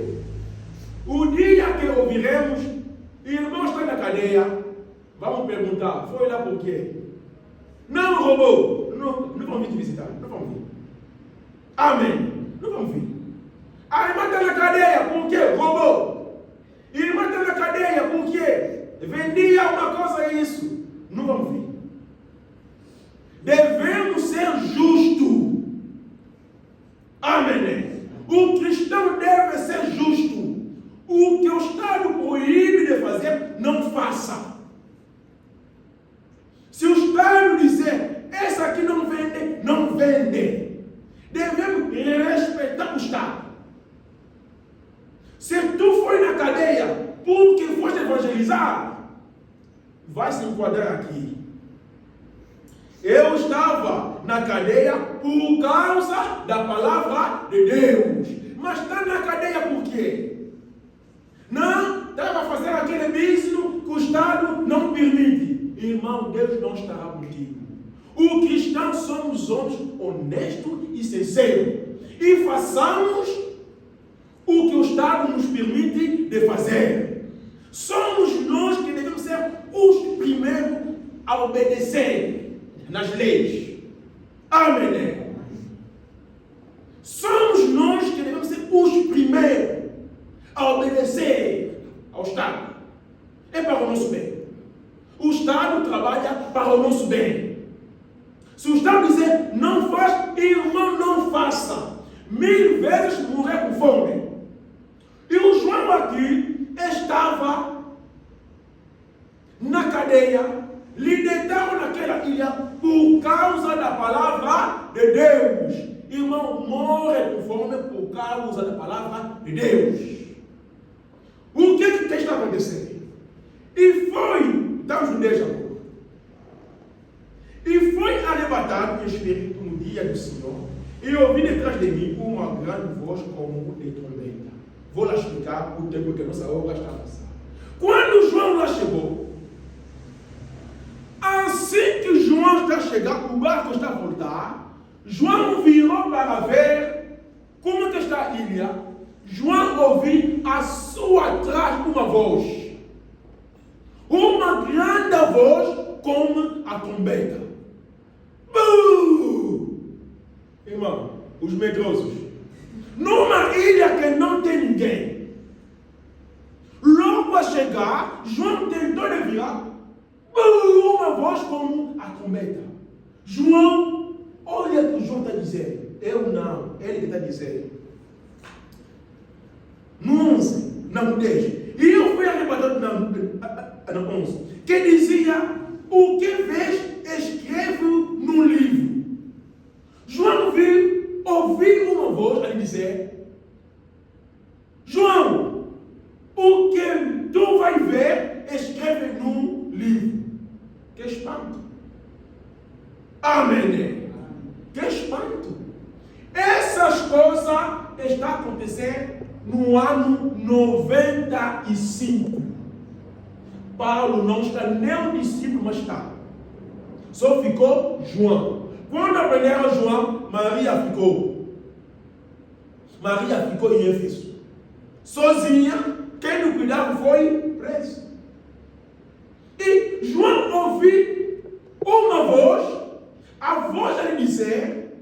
O dia que ouviremos, irmão está na cadeia, vamos perguntar, foi lá por quê? Não roubou. Não vamos vir te visitar. Não vamos vir. Amém. Não vamos vir. A irmã está na cadeia, por quê? Roubou. A irmã está na cadeia, por quê? Vendia uma coisa isso. Não vamos vir. Devemos ser justos. Amém. O cristão deve ser justo. O que o Estado proíbe de fazer, não faça. Se o Estado dizer, essa aqui não vende, não vende. Devemos respeitar o Estado. Se tu foi na cadeia porque foste evangelizar, vai se enquadrar aqui. Eu estava na cadeia por causa da palavra de Deus. Mas está na cadeia por quê? Não, estava fazendo aquele business que o Estado não permite. Irmão, Deus não estará contigo. O cristão somos homens honestos e sinceros. E façamos o que o Estado nos permite de fazer. Somos nós que devemos ser os primeiros a obedecer nas leis. Amém. Somos nós que devemos ser os primeiros a obedecer ao Estado. É para o nosso bem. O Estado trabalha para o nosso bem. Se o Estado dizer não faz, irmão, não faça. 1000 vezes morrer com fome. E o João aqui estava na cadeia, lhe deitaram naquela ilha por causa da palavra de Deus. Irmão, morre com fome por causa da palavra de Deus. O que está acontecendo? E foi, estamos no 10 agora. E foi arrebatado em espírito no dia do Senhor, e ouvi detrás de mim uma grande voz como de trombeta. Vou lá explicar o tempo que a nossa obra está passando. Quando João lá chegou, assim que João está chegando, o barco está a voltar, João virou para ver como que está a ilha. João ouviu a sua atrás uma voz. Uma grande voz como a trombeta. Irmão, os medrosos. Numa ilha que não tem ninguém. Logo a chegar, João tentou desviar. Uma voz como a trombeta. João, olha o que João está dizendo. Eu não, ele que está dizendo. No 11, não 10. E eu fui arrebatado no 11. Que dizia, o que vês, escreve no livro. João ouviu uma voz a lhe dizer, João, o que tu vai ver, escreve no livro. Que espanto. Amém. Que espanto. Essas coisas estão acontecendo no no ano 95. Paulo não está nem um discípulo, mas está. Só ficou João. Quando aprenderam João, Maria ficou. Maria ficou em Éfeso. Sozinha, quem não cuidava foi preso. E João ouviu uma voz, a voz lhe dizer: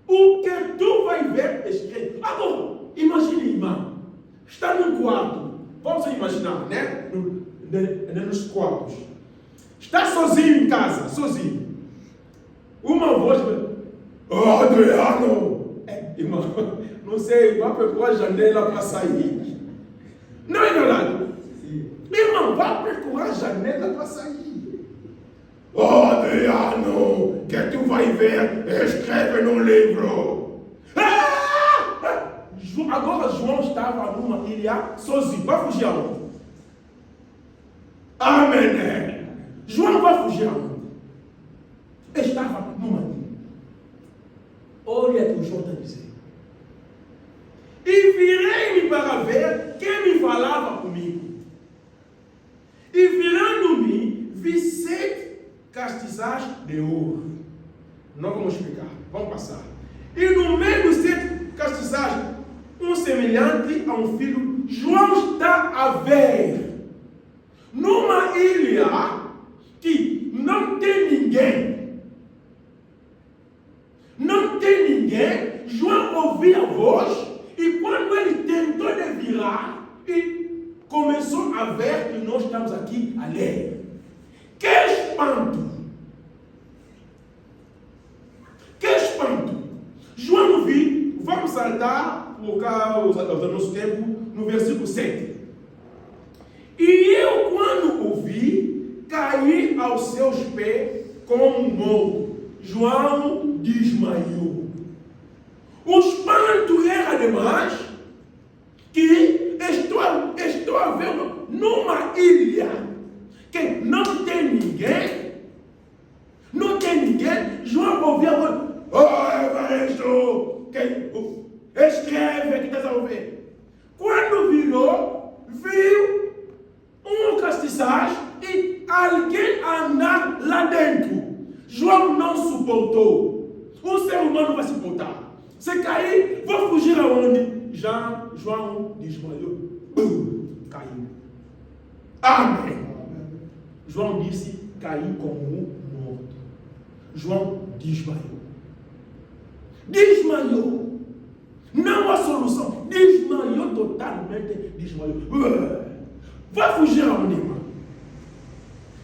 o que tu vai ver, escreve. Agora, imagine, irmão, está num quarto, vamos imaginar, né? Nos quartos. Está sozinho em casa, sozinho. Uma voz: oh, Adriano! Irmão, não sei, vai procurar a janela para sair. Não é verdade? Irmão, vai procurar a janela para sair. Oh, Adriano, que tu vai ver? Escreve no livro. Agora João estava numa ilha sozinho. Vai fugir aonde? Amém. João vai fugir aonde? Estava numa ilha. Olha o que o João está dizendo. E virei-me para ver quem me falava comigo. E virando-me, vi 7 castiçais de ouro. Não vamos explicar, vamos passar. E no meio dos 7 castiçais, um semelhante a um filho, João está a ver. Numa ilha que não tem ninguém. Não tem ninguém. João ouvia a voz. E quando ele tentou de virar, e começou a ver que nós estamos aqui a ler. Que espanto! Que espanto! João viu, vamos saltar por causa do nosso tempo, no versículo 7. E eu, quando o vi, caí aos seus pés como morto. João desmaiou. O espanto era demais que estou a ver numa ilha que não tem ninguém. Não tem ninguém. João ouviu a voz: oh, Evaristo, escreve que estás a ouvir. Quando virou, viu um castiçais e alguém andar lá dentro. João não suportou. O ser humano vai suportar. Se cair, vou fugir aonde? Já João desmaiou. Caiu. Amém. João disse: caí como morto. João desmaiou. Desmaiou. Não há solução. Desmaiou totalmente. Desmaiou. Vai fugir aonde, irmão?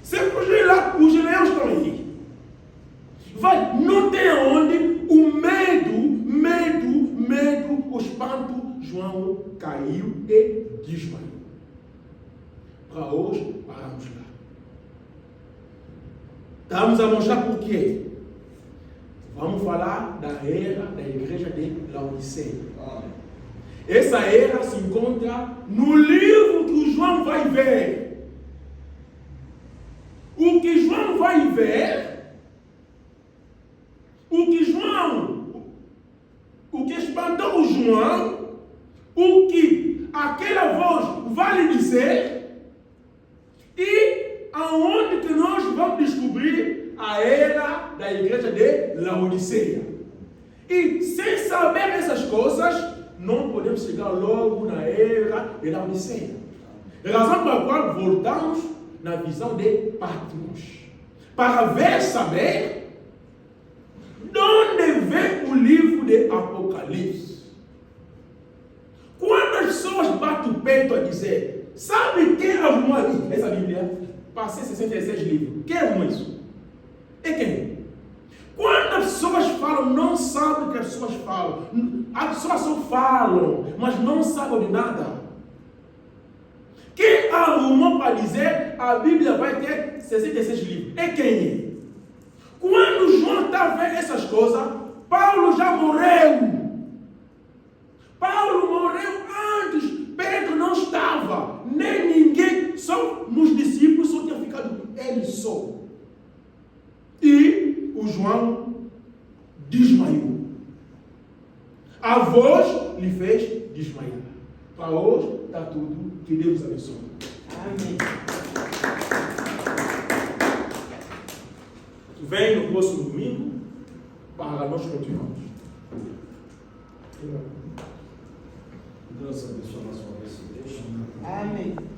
Se fugir lá, os leões estão aí. Vai, não tem aonde. O medo, o espanto. João caiu e desmaiou. Para hoje, paramos lá. Estamos a mostrar por quê? Vamos falar da era da igreja de Laodiceia. Essa era se encontra no livro que o João vai ver. O que João vai ver, o que espantou o João, o que aquela voz vai lhe dizer, e aonde que nós vamos descobrir a era da igreja de Laodiceia. E sem saber essas coisas, não podemos chegar logo na era de Laodiceia. Razão pela qual voltamos na visão de Patmos, para ver, saber de onde vem o livro de Apocalipse. Quando as pessoas batem o peito a dizer: sabe quem arrumou essa Bíblia? Passei 66 livros. Quem arrumou isso? É quem? Quando as pessoas falam, não sabem o que as pessoas falam. As pessoas só falam, mas não sabem de nada. Quem arrumou para dizer a Bíblia vai ter 66 livros? É quem? Quando João está vendo essas coisas, Paulo já morreu. Paulo morreu antes. Pedro não estava. Nem ninguém. Só nos discípulos só tinha ficado ele só. E o João desmaiou. A voz lhe fez desmaiar. Para hoje, está tudo. Que Deus abençoe. Amém. Vem no próximo domingo para nós continuarmos. Deus abençoe a sua vez. Amém.